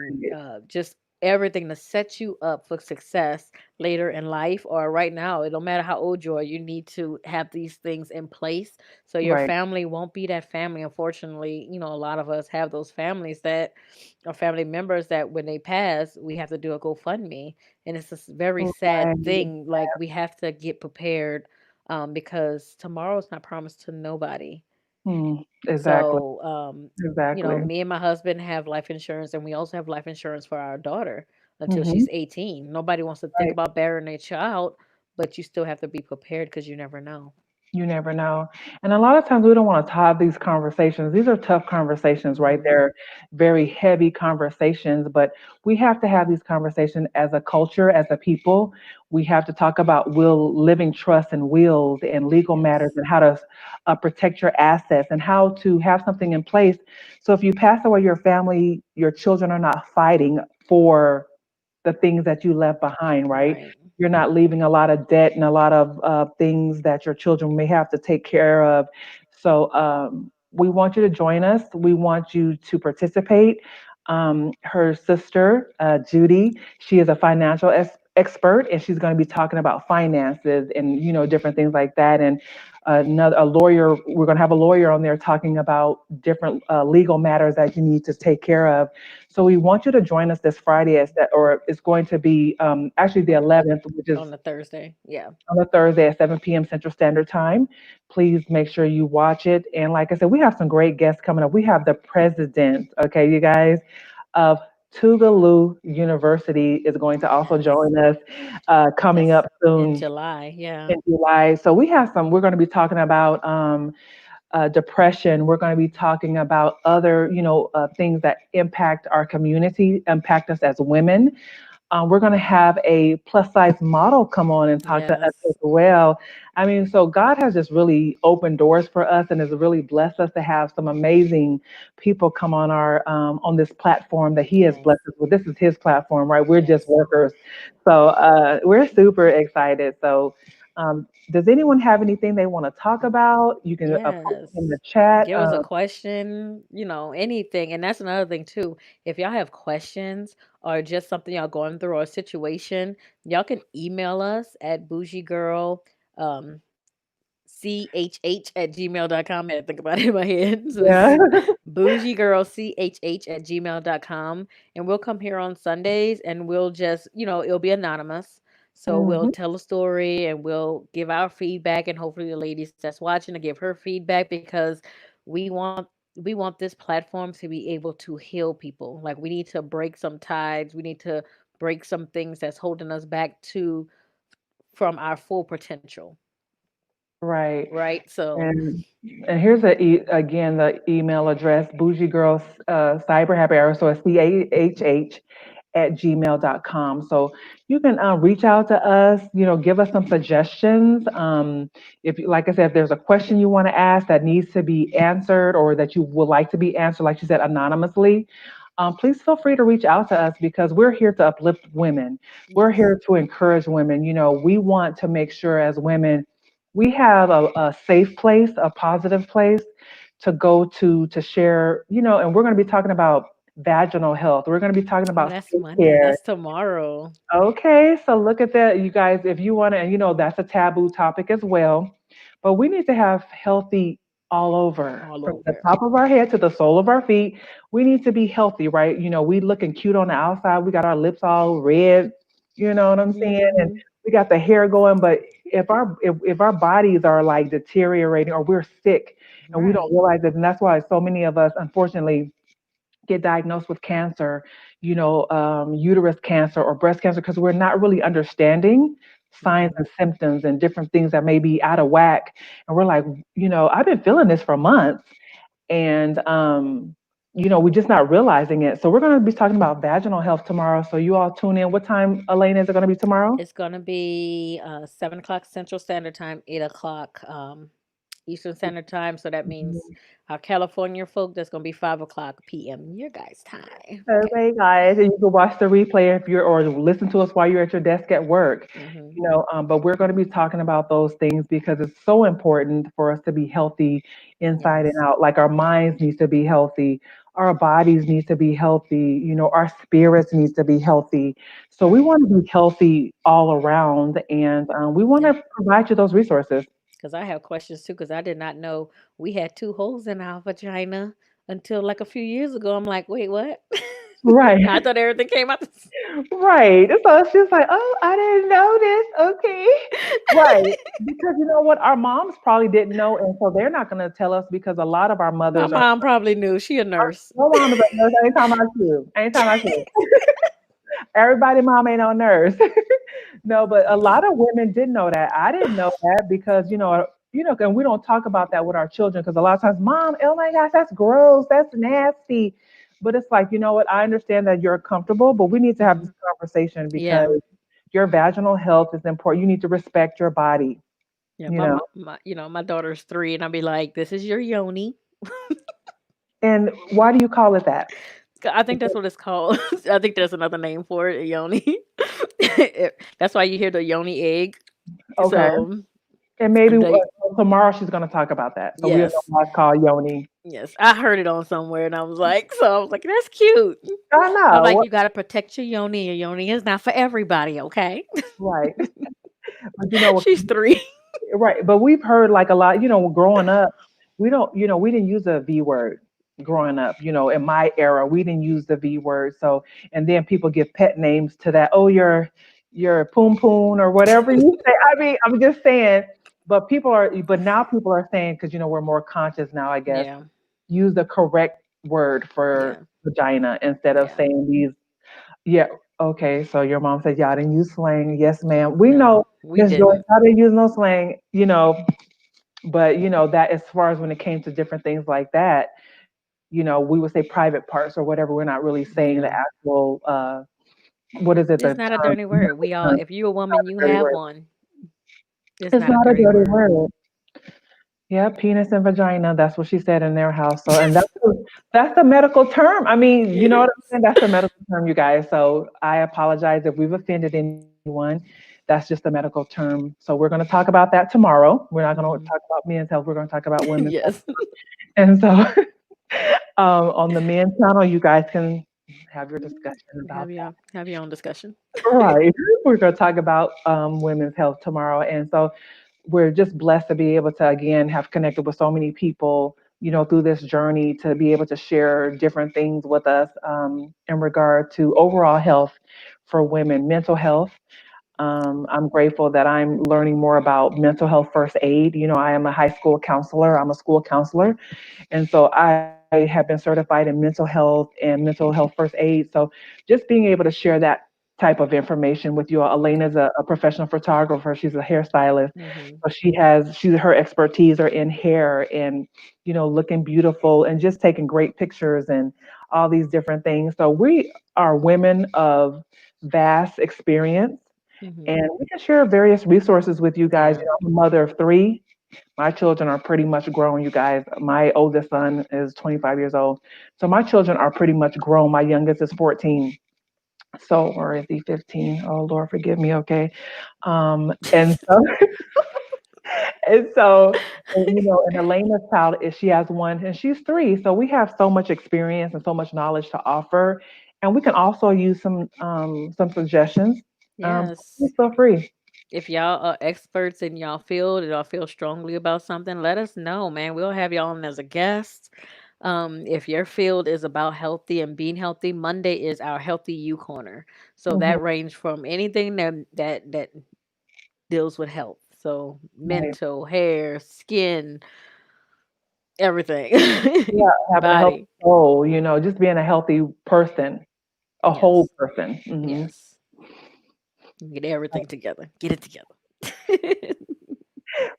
just everything to set you up for success later in life or right now. It don't matter how old you are, you need to have these things in place so your Right. family won't be that family. Unfortunately, a lot of us have those families that or family members that when they pass, we have to do a GoFundMe. And it's a very sad Right. thing. Like we have to get prepared because tomorrow's not promised to nobody. Hmm. Exactly. So, Exactly. me and my husband have life insurance and we also have life insurance for our daughter until Hmm. she's 18. Nobody wants to think Right. about burying a child, but you still have to be prepared because you never know. You never know. And a lot of times we don't want to have these conversations. These are tough conversations, right? Hmm. They're very heavy conversations, but we have to have these conversations as a culture, as a people. We have to talk about living trust and wills and legal matters Yes. and how to protect your assets and how to have something in place. So if you pass away, your family, your children are not fighting for the things that you left behind, right? Right. You're not leaving a lot of debt and a lot of things that your children may have to take care of. So we want you to join us. We want you to participate. Her sister, Judy, she is a financial expert, and she's going to be talking about finances and different things like that. And another a lawyer, we're going to have a lawyer on there talking about different legal matters that you need to take care of. So we want you to join us this Friday, or it's going to be actually the On 11th, which is on the Thursday. Yeah. on a Thursday at 7 p.m. Central Standard Time. Please make sure you watch it. And like I said, we have some great guests coming up. We have the president, okay, you guys, of Tougaloo University is going to also Yes. join us coming That's up in soon July. Yeah. in July. So we're going to be talking about depression. We're going to be talking about other, things that impact our community, impact us as women. We're going to have a plus size model come on and talk to us as Yes. well. I mean, so God has just really opened doors for us and has really blessed us to have some amazing people come on our on this platform that He has Yes. blessed us with. This is His platform, right? We're just Yes. workers, so we're super excited. So. Does anyone have anything they want to talk about? You can post Yes. it in the chat. Give us a question, anything. And that's another thing too. If y'all have questions or just something y'all going through or a situation, y'all can email us at bougiegirl um chh@gmail.com. I had to think about it in my head. So Yeah. it's bougiegirlchh@gmail.com. And we'll come here on Sundays and we'll just, it'll be anonymous. So we'll Hmm. tell a story and we'll give our feedback, and hopefully the ladies that's watching to give her feedback, because we want we want this platform to be able to heal people. Like, we need to break some tides. We need to break some things that's holding us back to from our full potential. Right. Right? So And and here's again the email address, bougie girls cyber happy hour. So it's CAHH at gmail.com. So you can reach out to us, give us some suggestions. If like I said, if there's a question you want to ask that needs to be answered or that you would like to be answered, like you said, anonymously, please feel free to reach out to us because we're here to uplift women. We're yes. here to encourage women. We want to make sure as women we have a safe place, a positive place to go to share, and we're going to be talking about vaginal health. We're going to be talking Oh, about that's Monday. skincare. That's tomorrow. Okay, so look at that, you guys. If you want to, and that's a taboo topic as well, but we need to have healthy all over All from the over. top of our head to the sole of our feet. We need to be healthy, right? We looking cute on the outside. We got our lips all red, you know what I'm saying? And Hmm. we got the hair going, but if our bodies are like deteriorating or we're sick and we don't Right. realize it, and that's why so many of us, unfortunately, get diagnosed with cancer, uterus cancer or breast cancer, because we're not really understanding signs Hmm. and symptoms and different things that may be out of whack. And we're like, I've been feeling this for months. And, we're just not realizing it. So we're going to be talking about vaginal health tomorrow. So you all tune in. What time, Elaine, is it going to be tomorrow? It's gonna be 7 o'clock Central Standard Time, 8 o'clock Eastern Standard Time. So that means our California folk, that's gonna be 5 o'clock p.m. your guys' time. Okay. Okay, guys, and you can watch the replay if you're, or listen to us while you're at your desk at work. Hmm. But we're going to be talking about those things because it's so important for us to be healthy inside and Yes. out. Like our minds needs to be healthy, our bodies needs to be healthy. Our spirits needs to be healthy. So we Right. want to be healthy all around, and we want Yeah. to provide you those resources. Because I have questions too. Because I did not know we had two holes in our vagina until like a few years ago. I'm like, wait, what? Right. I thought everything came out. Right. So it's just like, oh, I didn't know this. Okay. Right. Because you know what? Our moms probably didn't know. And so they're not going to tell us because a lot of our My mothers are, mom probably knew. She a nurse. no mom is a nurse. Anytime I see you. Anytime I see you. Everybody mom ain't no nurse. No, but a lot of women did know that. I didn't know that because, and we don't talk about that with our children because a lot of times, mom, oh my gosh, that's gross. That's nasty. But it's like, you know what? I understand that you're comfortable, but we need to have Hmm. this conversation because Yeah. your vaginal health is important. You need to respect your body, Yeah. you know. My daughter's 3, and I'll be like, "This is your yoni." And why do you call it that? I think that's what it's called. I think there's another name for it, a yoni. That's why you hear the yoni egg. Okay. So And maybe the tomorrow she's going to talk about that. So we'll know yes, why it's called yoni. yes, I heard it on somewhere, and I was like, that's cute. I I'm know. like, you gotta protect your yoni. Your yoni is not for everybody, okay? Right. But you know what? She's 3. Right. But we've heard like a lot, growing up, we don't, we didn't use a V word growing up. In my era, we didn't use the V word. So, and then people give pet names to that. Oh, you're poon poon or whatever you say. I mean, I'm just saying, but now people are saying, because, we're more conscious now, I guess, Yeah, use the correct word for yeah, vagina instead of yeah. saying these. Yeah. Okay. So your mom said y'all didn't use slang. Yes, ma'am. We know, No, we Miss Joy, didn't. y'all didn't use no slang, but that as far as when it came to different things like that, we would say private parts or whatever. We're not really saying the Yeah, actual what is it, the it's not a term, dirty the word. medical We all, term. if you're a Not woman, you a dirty have word. one. It's It's not a not a dirty dirty word. word. Yeah, penis and vagina. That's what she said in their house. So, and that's the medical term. I mean, you It know what I'm is. saying? That's the medical term, you guys. So I apologize if we've offended anyone. That's just a medical term. So we're going to talk about that tomorrow. We're not going to Hmm. talk about men's health. We're going to talk about women's health. Yes. And so on the men's channel, you guys can have your discussion about Have your own discussion. that. Right. We're going to talk about women's health tomorrow. And so we're just blessed to be able to again have connected with so many people, through this journey, to be able to share different things with us in regard to overall health for women, mental health. I'm grateful that I'm learning more about mental health first aid. I am a high school counselor, I'm a school counselor, and so I have been certified in mental health and mental health first aid. So just being able to share that type of information with you all. Elena's a professional photographer. She's a hairstylist. Hmm. So her expertise are in hair and, looking beautiful and just taking great pictures and all these different things. So we are women of vast experience, Hmm. and we can share various resources with you guys. Yeah. I'm a mother of three. My children are pretty much grown, you guys. My oldest son is 25 years old. So my children are pretty much grown. My youngest is 14. So, or is he 15? Oh, Lord, forgive me. Okay. And so, and so, and Elena's child is, she has one and she's three. So we have so much experience and so much knowledge to offer. And we can also use some suggestions. Please Yes. feel free. If y'all are experts in y'all field and y'all feel strongly about something, let us know, man. We'll have y'all on as a guest. If your field is about healthy and being healthy, Monday is our Healthy You Corner. So Mhm. that range from anything that deals with health. So Right. mental, hair, skin, Yeah, everything, having a healthy body. soul, just being a healthy person, a whole Yes, person. yes. Get everything together. Get it together.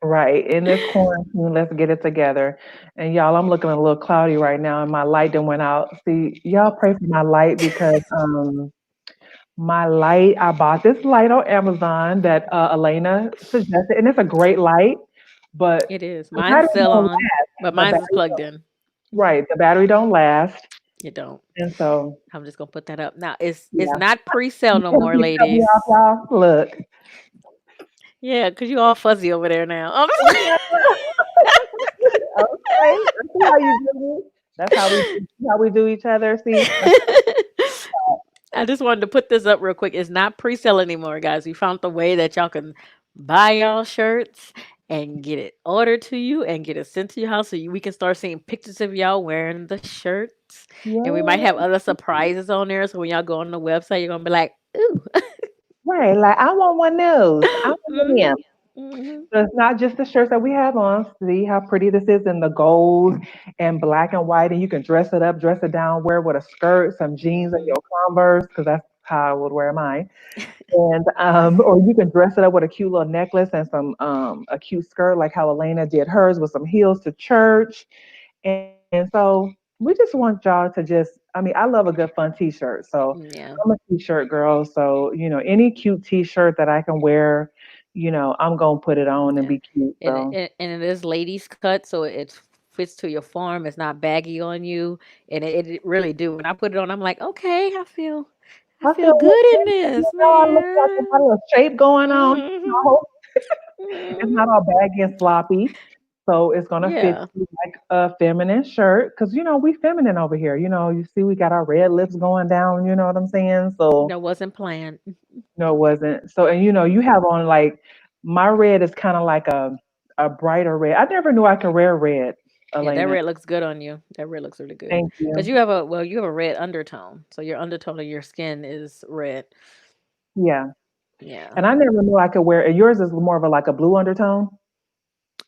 Right. In this quarantine, let's get it together. And y'all, I'm looking a little cloudy right now, and my light done went out. See, y'all pray for my light because my light, I bought this light on Amazon that Elena suggested, and it's a great light, but It is. the Mine's battery still don't on, last. but The mine's is battery plugged don't, in. right. The battery don't last, You don't. and so I'm just gonna put that up. Now it's yeah. not pre-sale You no can't more, you cut me ladies. off, y'all. Look. Yeah, cause you all fuzzy over there now. Okay, I see how you do me. That's how we do each other. See, I just wanted to put this up real quick. It's not pre-sale anymore, guys. We found the way that y'all can buy y'all shirts and get it ordered to you and get it sent to your house so we can start seeing pictures of y'all wearing the shirts. And we might have yeah, other surprises on there. So when y'all go on the website, you're gonna be like, ooh. right. Like I want one of those. I want one of Hmm. them. Hmm. So it's not just the shirts that we have on. See how pretty this is in the gold and black and white, and you can dress it up, dress it down, wear it with a skirt, some jeans, and Hmm. your Converse, because that's how I would wear mine. And or you can dress it up with a cute little necklace and some a cute skirt, like how Elena did hers with some heels to church. And so we just want y'all to just, I mean, I love a good fun t-shirt. So Yeah. I'm a t-shirt girl. So, any cute t-shirt that I can wear, I'm going to put it on and Yeah. be cute. And So it is ladies cut, so it fits to your form. It's not baggy on you, and it really do. When I put it on, I'm like, okay, I I feel feel good in you this, know, I look like I got man. a little shape going on. Hmm. It's Hmm. not all baggy and sloppy. So it's going to fit Yeah, you like a feminine shirt. Cause we feminine over here. You see, we got our red lips going down. You know what I'm saying? So that wasn't planned. no, it wasn't. So, and you have on like my red is kind of like a brighter red. I never knew I could wear red, Yeah, that Elena. red looks good on you. That red looks really good Thank because you. you have a red undertone, so your undertone of your skin is red. Yeah. Yeah. And I never knew I could wear, and yours is more of a like a blue undertone.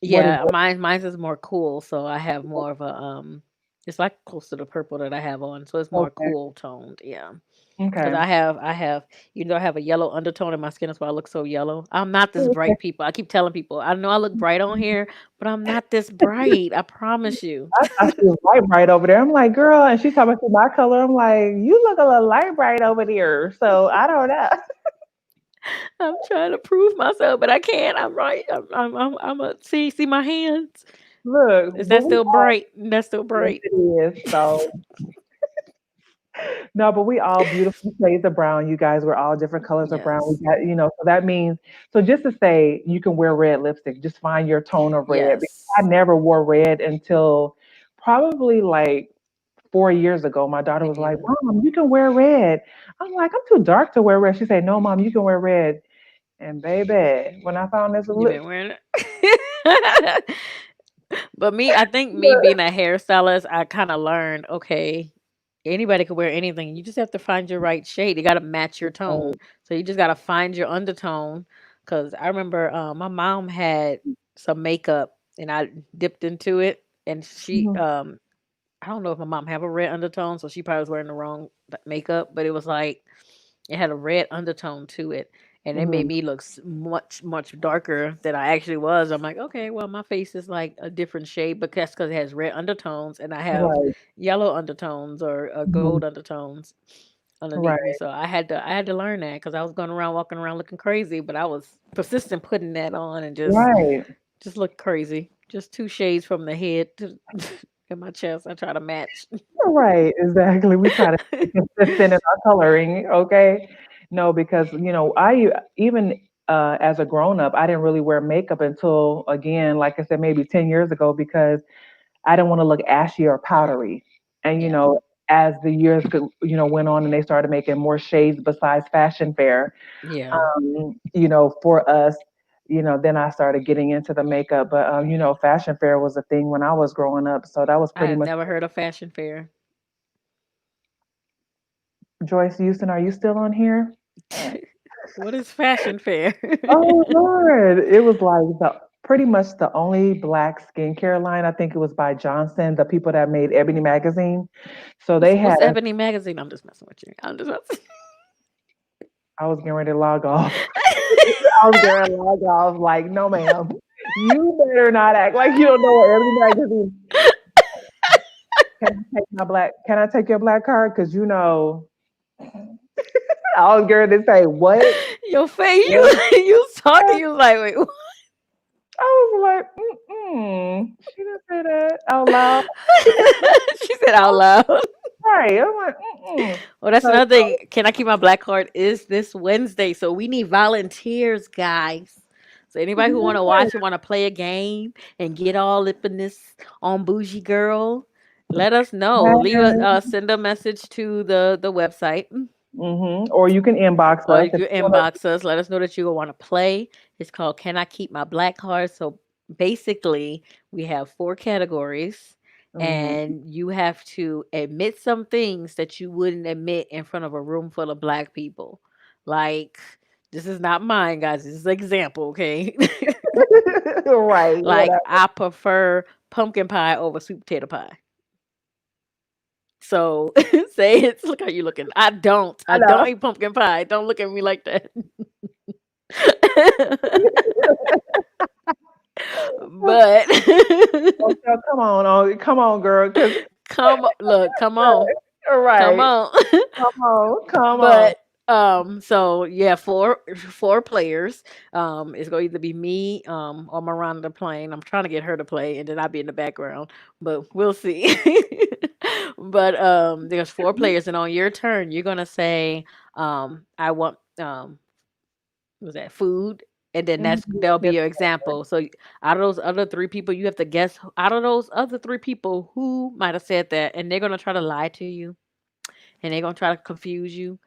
What is Yeah, mine's is more cool, so I have more of a it's like close to the purple that I have on, so it's it? more Okay. cool toned. Yeah. Because Okay. I have, I have a yellow undertone in my skin. That's why I look so yellow. I'm not this Okay. bright, people. I keep telling people, I know I look bright on here, but I'm not this bright. I promise you. I thought she was light bright over there. I'm like, girl, and she talking about my color. I'm like, you look a little light bright over there. So I don't know. I'm trying to prove myself, but I can't. I'm right. I'm a see my hands. Look, Is but that we still all, bright? That's still yes, bright. it is. So No, but we all beautiful shades of brown. You guys, we're all different colors of brown. We Yes. got, so that means, so just to say you can wear red lipstick, just find your tone of red. Because I Yes. never wore red until probably like 4 years ago. My daughter Me was like, neither. Mom, you can wear red. I'm like, I'm too dark to wear red. She said, No, Mom, you can wear red. And baby, when I found this You lipstick, been wearing it? But me, I think me being a hairstylist, I kind of learned, okay, anybody could wear anything. You just have to find your right shade. You got to match your tone. So you just got to find your undertone. Cause I remember my mom had some makeup and I dipped into it and she Mhm. I don't know if my mom have a red undertone, so she probably was wearing the wrong makeup, but it was like it had a red undertone to it, and it made Mhm. me look much darker than I actually was. I'm like, okay, well, my face is like a different shade, but that's because it has red undertones, and I have Right. yellow undertones or gold Mhm. undertones underneath me. Right. So I had to learn that because I was going around walking around looking crazy, but I was persistent putting that on and Right. just look crazy. Just two shades from the head to in my chest. I try to match. Right, exactly. We try to stay consistent in our coloring, okay? No, because even as a grown up, I didn't really wear makeup until again, like I said, maybe 10 years ago, because I didn't want to look ashy or powdery. And Yeah. as the years went on, and they started making more shades besides Fashion Fair, Yeah. for us. Then I started getting into the makeup, but Fashion Fair was a thing when I was growing up, so that was I pretty have much. never heard of fashion fair. Joyce Houston, are you still on here? What is fashion fair? Oh Lord, it was like the pretty much the only black skincare line. I think it was by Johnson, the people that made Ebony magazine. So what's they had. what's Ebony magazine? I'm just messing with you. I'm just messing. I was getting ready to log off. I was getting ready to log off. Like, no, ma'am, you better not act like you don't know what Ebony magazine. Can I take your black card? Because I was going to say what? Your face, you What? you was talking. You was like, wait. What? I was like, mm-mm. She didn't say that out loud. She said out loud. Right. I'm like, mm-mm. Well, that's So, another thing. Can I keep my black card? Is this Wednesday? So we need volunteers, guys. So anybody who want to yeah. watch and want to play a game and get all up in this on Bougie Girl, let us know. Leave a send a message to the website Or you can inbox or us you if can you want inbox us. Let us know that you want to play. It's called "Can I Keep My Black Card?" So basically, we have four categories, to. and you have to admit some things that you wouldn't admit in front of a room full of black people. Like, this is not mine, guys. This is an example, okay? Right. Like, Whatever. I prefer pumpkin pie over sweet potato pie. So say it's look how you looking. I don't. I I don't know. eat pumpkin pie. Don't look at me like that. But Oh, so come on, girl. Cause come on, come right. on. Come on. Come on. But so yeah, four players. It's gonna either be me or Miranda playing. I'm trying to get her to play, and then I'll be in the background, but we'll see. But there's four players, and on your turn, you're gonna say I want was that food, and then that'll be Yes. your example. So out of those other three people, you have to guess out of those other three people who might have said that, and they're gonna try to lie to you, and they're gonna try to confuse you,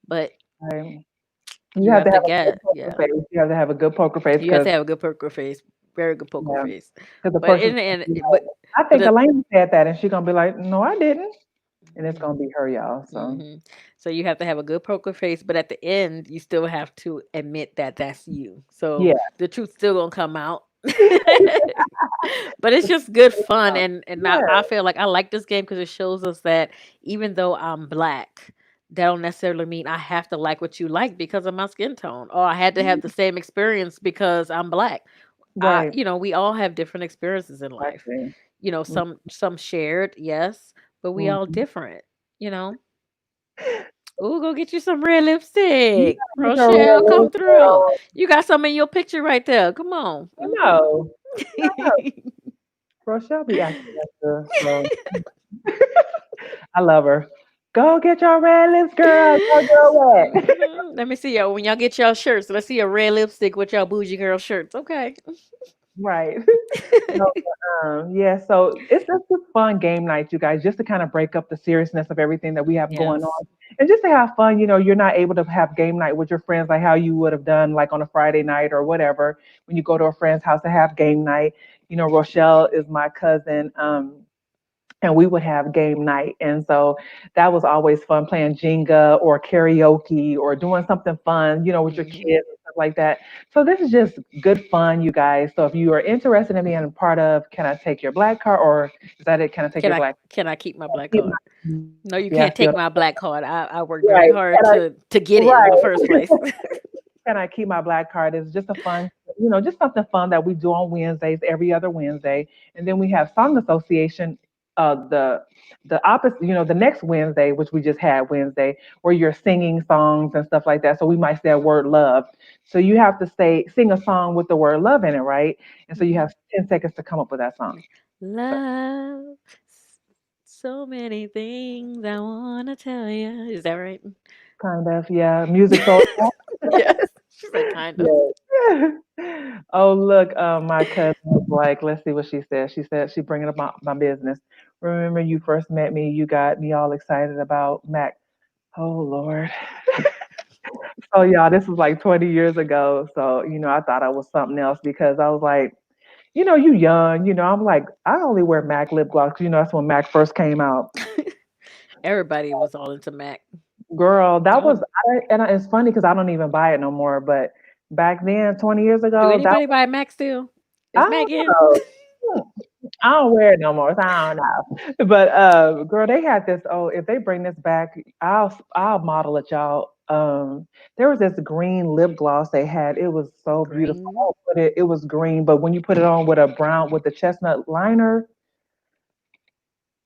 but Right. You you have have to to have a good get poker yeah. face. You have to have a good poker face, You have because to have a good poker face, very good poker yeah, face. because the But person's in the gonna end, be like, but I but think it, Elaine said that, and she's gonna be like, No, I didn't, and it's gonna mhm, be her, y'all. So mhm. So you have to have a good poker face, but at the end, you still have to admit that that's you. So yeah. the truth's still gonna come out. But it's just good fun, and I Yeah. feel like I like this game because it shows us that even though I'm black, that don't necessarily mean I have to like what you like because of my skin tone, or I had to have the same experience because I'm black. Right. We all have different experiences in life. Exactly. Some shared, yes, but we all Mm-hmm. different. You know. Ooh, go get you some red lipstick, Get your Rochelle. red Come lipstick through. on. You got some in your picture right there. Come on. I know. I know. Hmm. Rochelle be acting like this, so I love her. Go get your red lips, girl. Go do it. Let me see y'all when y'all get y'all shirts. Let's see a red lipstick with y'all bougie girl shirts. Okay. Right. No, yeah, so it's just a fun game night, you guys, just to kind of break up the seriousness of everything that we have going Yes. on. And just to have fun, you're not able to have game night with your friends like how you would have done like on a Friday night or whatever when you go to a friend's house to have game night. Rochelle is my cousin. And we would have game night. And so that was always fun playing Jenga or karaoke or doing something fun, with your Hmm. kids and stuff like that. So this is just good fun, you guys. So if you are interested in being a part of Can I Take Your Black Card, or is that it? Can I take Can your I black? can I keep my black Keep card? my, No, you yeah, I can't still take my black card. I worked very right. hard to get it in the Right. first place. Can I keep my black card? It's just a fun, just something fun that we do on Wednesdays, every other Wednesday. And then we have song association, the opposite, the next Wednesday, which we just had Wednesday, where you're singing songs and stuff like that. So we might say a word love. So you have to sing a song with the word love in it, right? And so you Hmm. have 10 seconds to come up with that song. So Love, so many things I wanna tell you. Is that right? kind of, yeah. Music soul. Yes. She said kind of. Yeah. Oh, look, my cousin was like, let's see what she said. She said she bringing up my business. Remember you first met me, you got me all excited about Mac. Oh Lord. So y'all, this was like 20 years ago. So, I thought I was something else because I was like, you young, I'm like, I only wear Mac lip gloss 'cause that's when Mac first came out. Everybody was all into Mac. Girl, that was Oh, and it's funny because I don't even buy it no more. But back then, 20 years do ago, that anybody buy Mac still? I Is Mac don't in? know. I don't wear it no more, so I don't know. But girl, they had this. Oh, if they bring this back, I'll model it, y'all. There was this green lip gloss they had. It was so beautiful. Green, It was green, but when you put it on with a brown with the chestnut liner,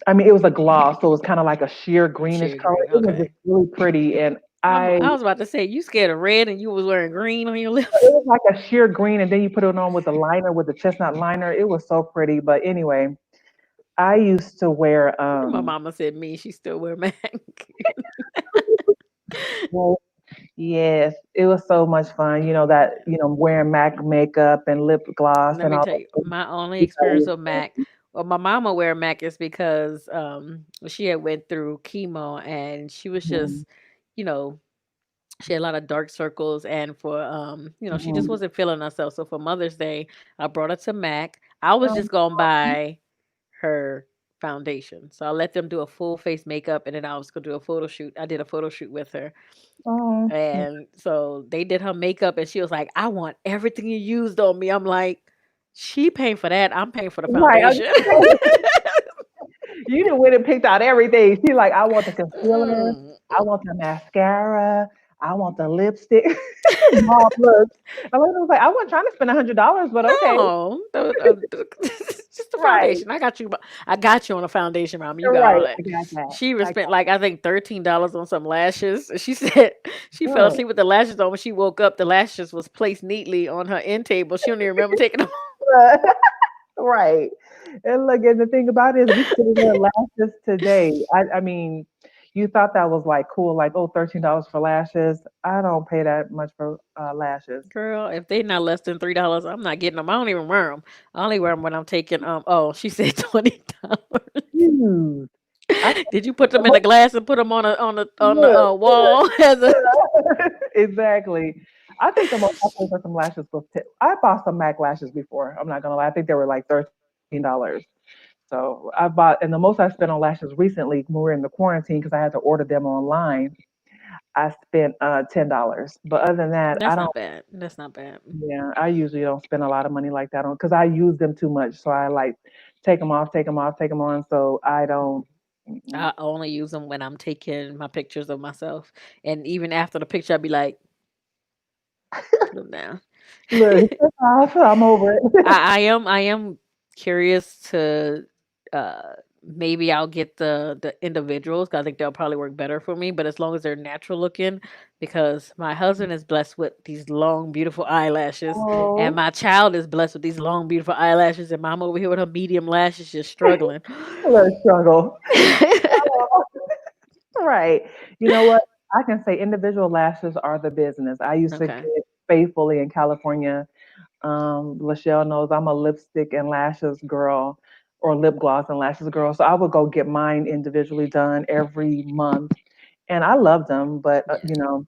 I mean, it was a gloss, so it was kind of like a sheer greenish sheer color. green. It was just Okay. really pretty, and I was about to say you scared of red and you was wearing green on your lips. it was like a sheer green, and then you put it on with the liner, with the chestnut liner. It was so pretty. But anyway, I used to wear My mama said me. She still wear Mac. well, yes, it was so much fun. Wearing MAC makeup and lip gloss Let and me all tell that you, stuff. my only You experience know, with Mac. Well, my mama wear Mac is because she had went through chemo and she was mhm, just, you know, she had a lot of dark circles and for she just mhm. wasn't feeling herself. So for Mother's Day, I brought her to Mac. I was Oh, just gonna buy her foundation. So I let them do a full face makeup and then I was gonna do a photo shoot. I did a photo shoot with her. oh, And so they did her makeup and she was like, I want everything you used on me. I'm like, she paying for that. I'm paying for the right. I was foundation. gonna say, you done went and picked out everything. She like, I want the concealer, Mm, I want the mascara, I want the lipstick. Mom, look. I was like, I wasn't trying to spend $100, but okay. no, just the Right. foundation. I got you on the foundation, mom. You You're got right. all that. I got that. She even I spent got like I think $13 on some lashes. She said she fell that. asleep with the lashes on when she woke up. The lashes was placed neatly on her end table. She don't even remember taking them. Right. And look, and the thing about it is we still wear lashes today. I mean, you thought that was like cool, like, oh, $13 for lashes. I don't pay that much for lashes. Girl, if they not less than $3, I'm not getting them. I don't even wear them. I only wear them when I'm taking. Oh, she said $20. Huge. I Did you put the them in a most glass and put them on the look, wall as a? exactly. I think the most I paid for some lashes was I bought some MAC lashes before. I'm not gonna lie. I think they were like $13. So I bought, and the most I spent on lashes recently when we were in the quarantine because I had to order them online. I spent $10. But other than that, I That's don't. not bad. That's not bad. Yeah, I usually don't spend a lot of money like that on because I use them too much. So I like take them off, take them off, take them on. So I don't. Mm-mm. I only use them when I'm taking my pictures of myself, and even after the picture, I'd be like, put them down. Look, take off. I'm over it. I am curious to uh maybe I'll get the individuals 'cause I think they'll probably work better for me, but as long as they're natural looking because my husband is blessed with these long beautiful eyelashes and Oh, my child is blessed with these long beautiful eyelashes and mom over here with her medium lashes just struggling. little struggle. Right. You know what? I can say individual lashes are the business. I used to get Okay. faithfully in California. Lachelle knows I'm a lipstick and lashes girl or lip gloss and lashes girl. So I would go get mine individually done every month. And I love them, but Yeah.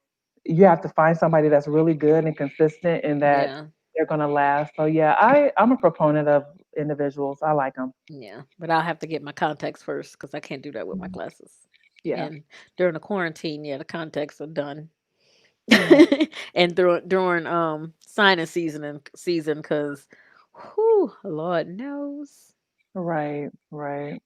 you have to find somebody that's really good and consistent and that Yeah. they're going to last. So yeah, I'm a proponent of individuals. I like them. Yeah. But I'll have to get my contacts first because I can't do that with my glasses. Yeah. And during the quarantine, yeah, the contacts are done. Yeah. And during sinus season, because whew, Lord knows. Right. Right.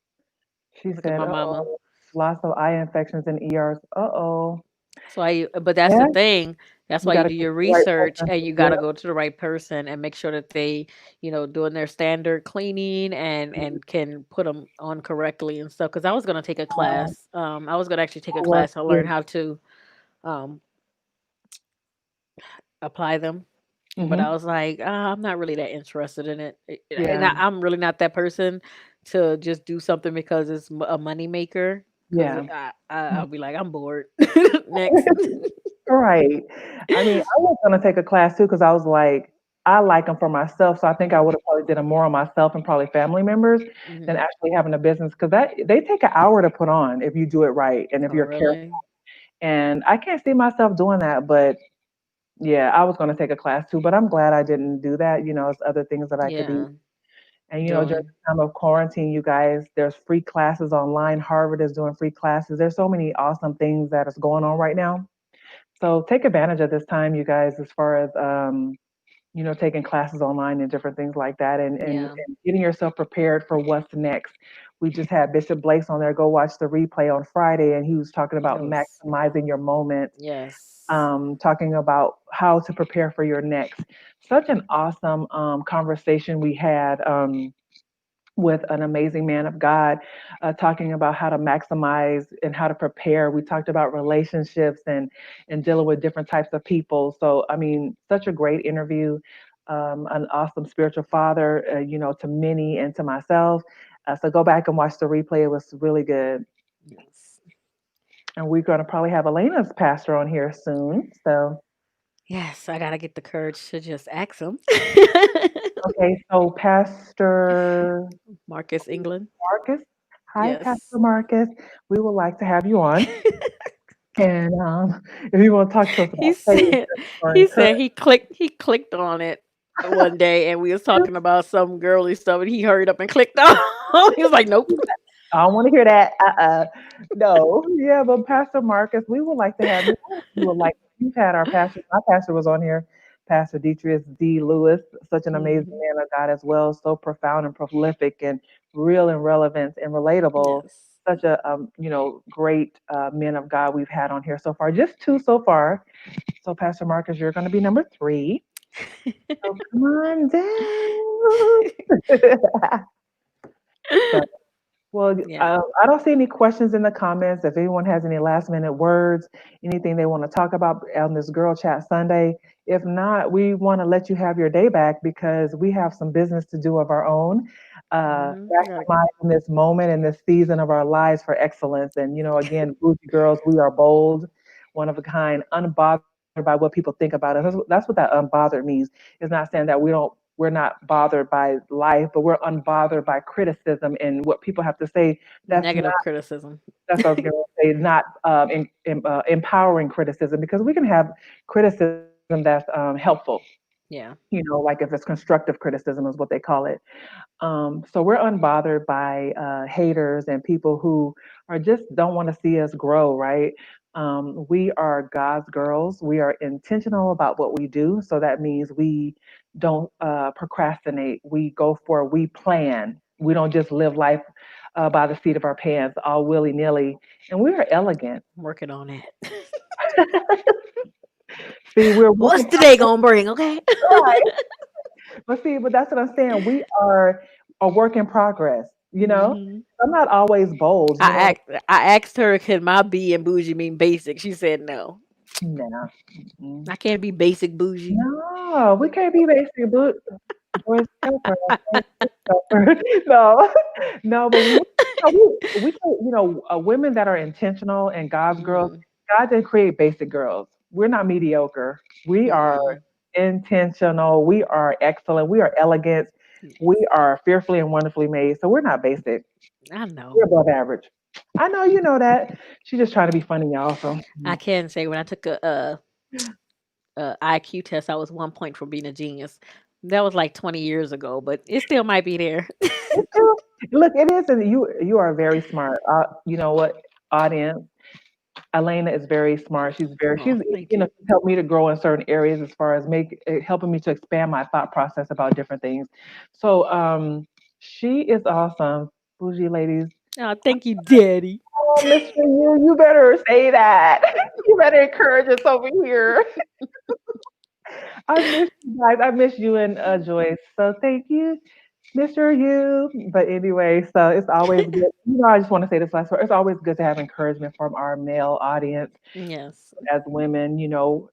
She Look at said, my "Uh mama. oh, lots of eye infections in ERs. Uh oh." So but that's the Yeah, thing. That's you why you got to do go to your the right research person. and you got Yeah. to go to the right person and make sure that they, doing their standard cleaning and can put them on correctly and stuff. Because I was gonna take a class. I was gonna actually take a I was class to learn too. how to um apply them. But I Hmm. was like, I'm not really that interested in it, and Yeah. I'm really not that person to just do something because it's a money maker. Because Yeah. I'll be like, I'm bored. Next. Right. I mean, I was gonna take a class too because I was like, I like them for myself. So I think I would Hmm. have probably did them more on myself and probably family members than Hmm. actually having a business because that they take an hour to put on if you do it right and if Oh, you're careful. really? And I can't see myself doing that, but yeah, I was gonna take a class too. But I'm glad I didn't do that. It's other things that I could be. Yeah. And during Doing. the time of quarantine, you guys, there's free classes online. Harvard is doing free classes. There's so many awesome things that is going on right now. So take advantage of this time, you guys, as far as taking classes online and different things like that, Yeah. and getting yourself prepared for what's next. We just had Bishop Blake's on there. Go watch the replay on Friday, and he was talking about That was. maximizing your moments, Yes. talking about how to prepare for your next. Such an awesome conversation we had. With an amazing man of God, talking about how to maximize and how to prepare. We talked about relationships and dealing with different types of people. So, I mean, such a great interview. An awesome spiritual father, to many and to myself. So go back and watch the replay. It was really good. Yes. And we're going to probably have Elena's pastor on here soon. So, Yes. I gotta get the courage to just ask him. okay. So, Pastor Marcus England. Marcus. Hi, Yes. Pastor Marcus. We would like to have you on. And if you want to talk to us he about faith said or he said encouragement, he clicked on it one day and we was talking about some girly stuff and he hurried up and clicked on. He was like, nope. I don't want to hear that. No. Yeah, but Pastor Marcus, we would like to have you. You would like you've had our pastor. My pastor was on here, Pastor Detrius D. Lewis, such an amazing Hmm. man of God as well, so profound and prolific and real and relevant and relatable. Yes. Such a great men of God we've had on here so far. Just two so far. So Pastor Marcus, you're going to be number three. So come on down. So, well, Yeah. I don't see any questions in the comments. If anyone has any last minute words, anything they want to talk about on this Girl Chat Sunday, if not, we want to let you have your day back because we have some business to do of our own. Gotta Maximizing this moment and this season of our lives for excellence. And, again, Bougie Girls, we are bold, one of a kind, unbothered by what people think about us. That's what that unbothered means. It's not saying that we're not bothered by life, but we're unbothered by criticism and what people have to say. That's not negative criticism. that's what I was going to say. Not empowering criticism because we can have criticism that's helpful. Yeah. Like if it's constructive criticism is what they call it. So we're unbothered by haters and people who are just don't want to see us grow, right? We are God's girls. We are intentional about what we do. So that means we don't procrastinate. We plan. We don't just live life by the seat of our pants, all willy nilly. And we are elegant. I'm working on it. See, we're work What's in today gonna bring, okay? progress. But that's what I'm saying. We are a work in progress. Hmm. I'm not always bold. You know. I asked her, can my B and bougie mean basic? She said no. Nah. Mm. I can't be basic bougie. No, we can't be basic boys helper. Okay? No, no, but we we say, women that are intentional and God's girls. Mm, God didn't create basic girls. We're not mediocre. We are mm-mm. intentional. We are excellent. We are elegant. We Yes, are fearfully and wonderfully made. So we're not basic. I We're know. above average. I know you know that. She's just trying to be funny, y'all. So I can say when I took a IQ test, I was 1 point from being a genius. That was like 20 years ago, but it still might be there. it's true. Look, it is, and you are very smart. You know what, audience? Elena is very smart. She's Oh, thank you. she's helped me to grow in certain areas as far as helping me to expand my thought process about different things. So she is awesome. Bougie ladies. Oh, thank you, Daddy. Oh, Mr. You better say that. You better encourage us over here. I miss you guys. I miss you and Joyce. So thank you, Mr. You. But anyway, so it's always good. I just want to say this last word. It's always good to have encouragement from our male audience Yes, as women.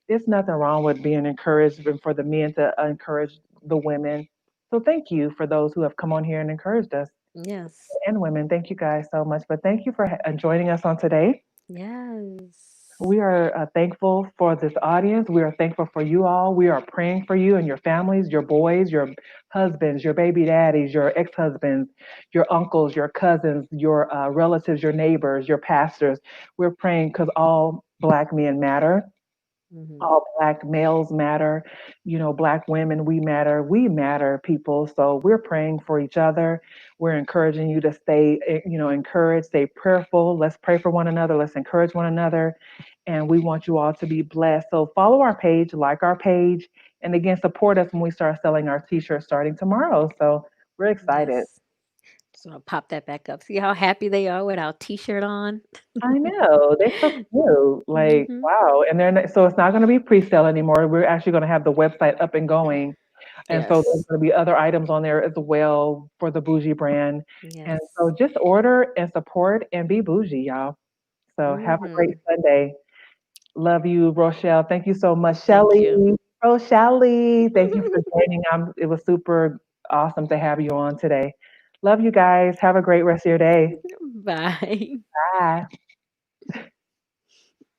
It's nothing wrong with being encouraged and for the men to encourage the women. So thank you for those who have come on here and encouraged us yes, and women. Thank you guys so much. But thank you for joining us on today. yes, We are thankful for this audience. We are thankful for you all. We are praying for you and your families, your boys, your husbands, your baby daddies, your ex husbands, your uncles, your cousins, your relatives, your neighbors, your pastors. We're praying because all Black men matter. hmm, All Black males matter. Black women, we matter, people. So we're praying for each other. We're encouraging you to stay, encouraged, stay prayerful. Let's pray for one another. Let's encourage one another. And we want you all to be blessed. So follow our page, like our page, and again, support us when we start selling our t-shirts starting tomorrow. So we're excited. yes. So I'll pop that back up. See how happy they are with our T-shirt on? I know. They're so cute. Like, Hmm. wow. And so it's not going to be pre-sale anymore. We're actually going to have the website up and going. And so there's Yes, going to be other items on there as well for the Bougie brand. And yes. so just order and support and be bougie, y'all. So have a great Hmm. Sunday. Love you, Rochelle. Thank you so much, Thank Shelly. you. Rochelle, thank you for joining. It was super awesome to have you on today. Love you guys. Have a great rest of your day. Bye. Bye.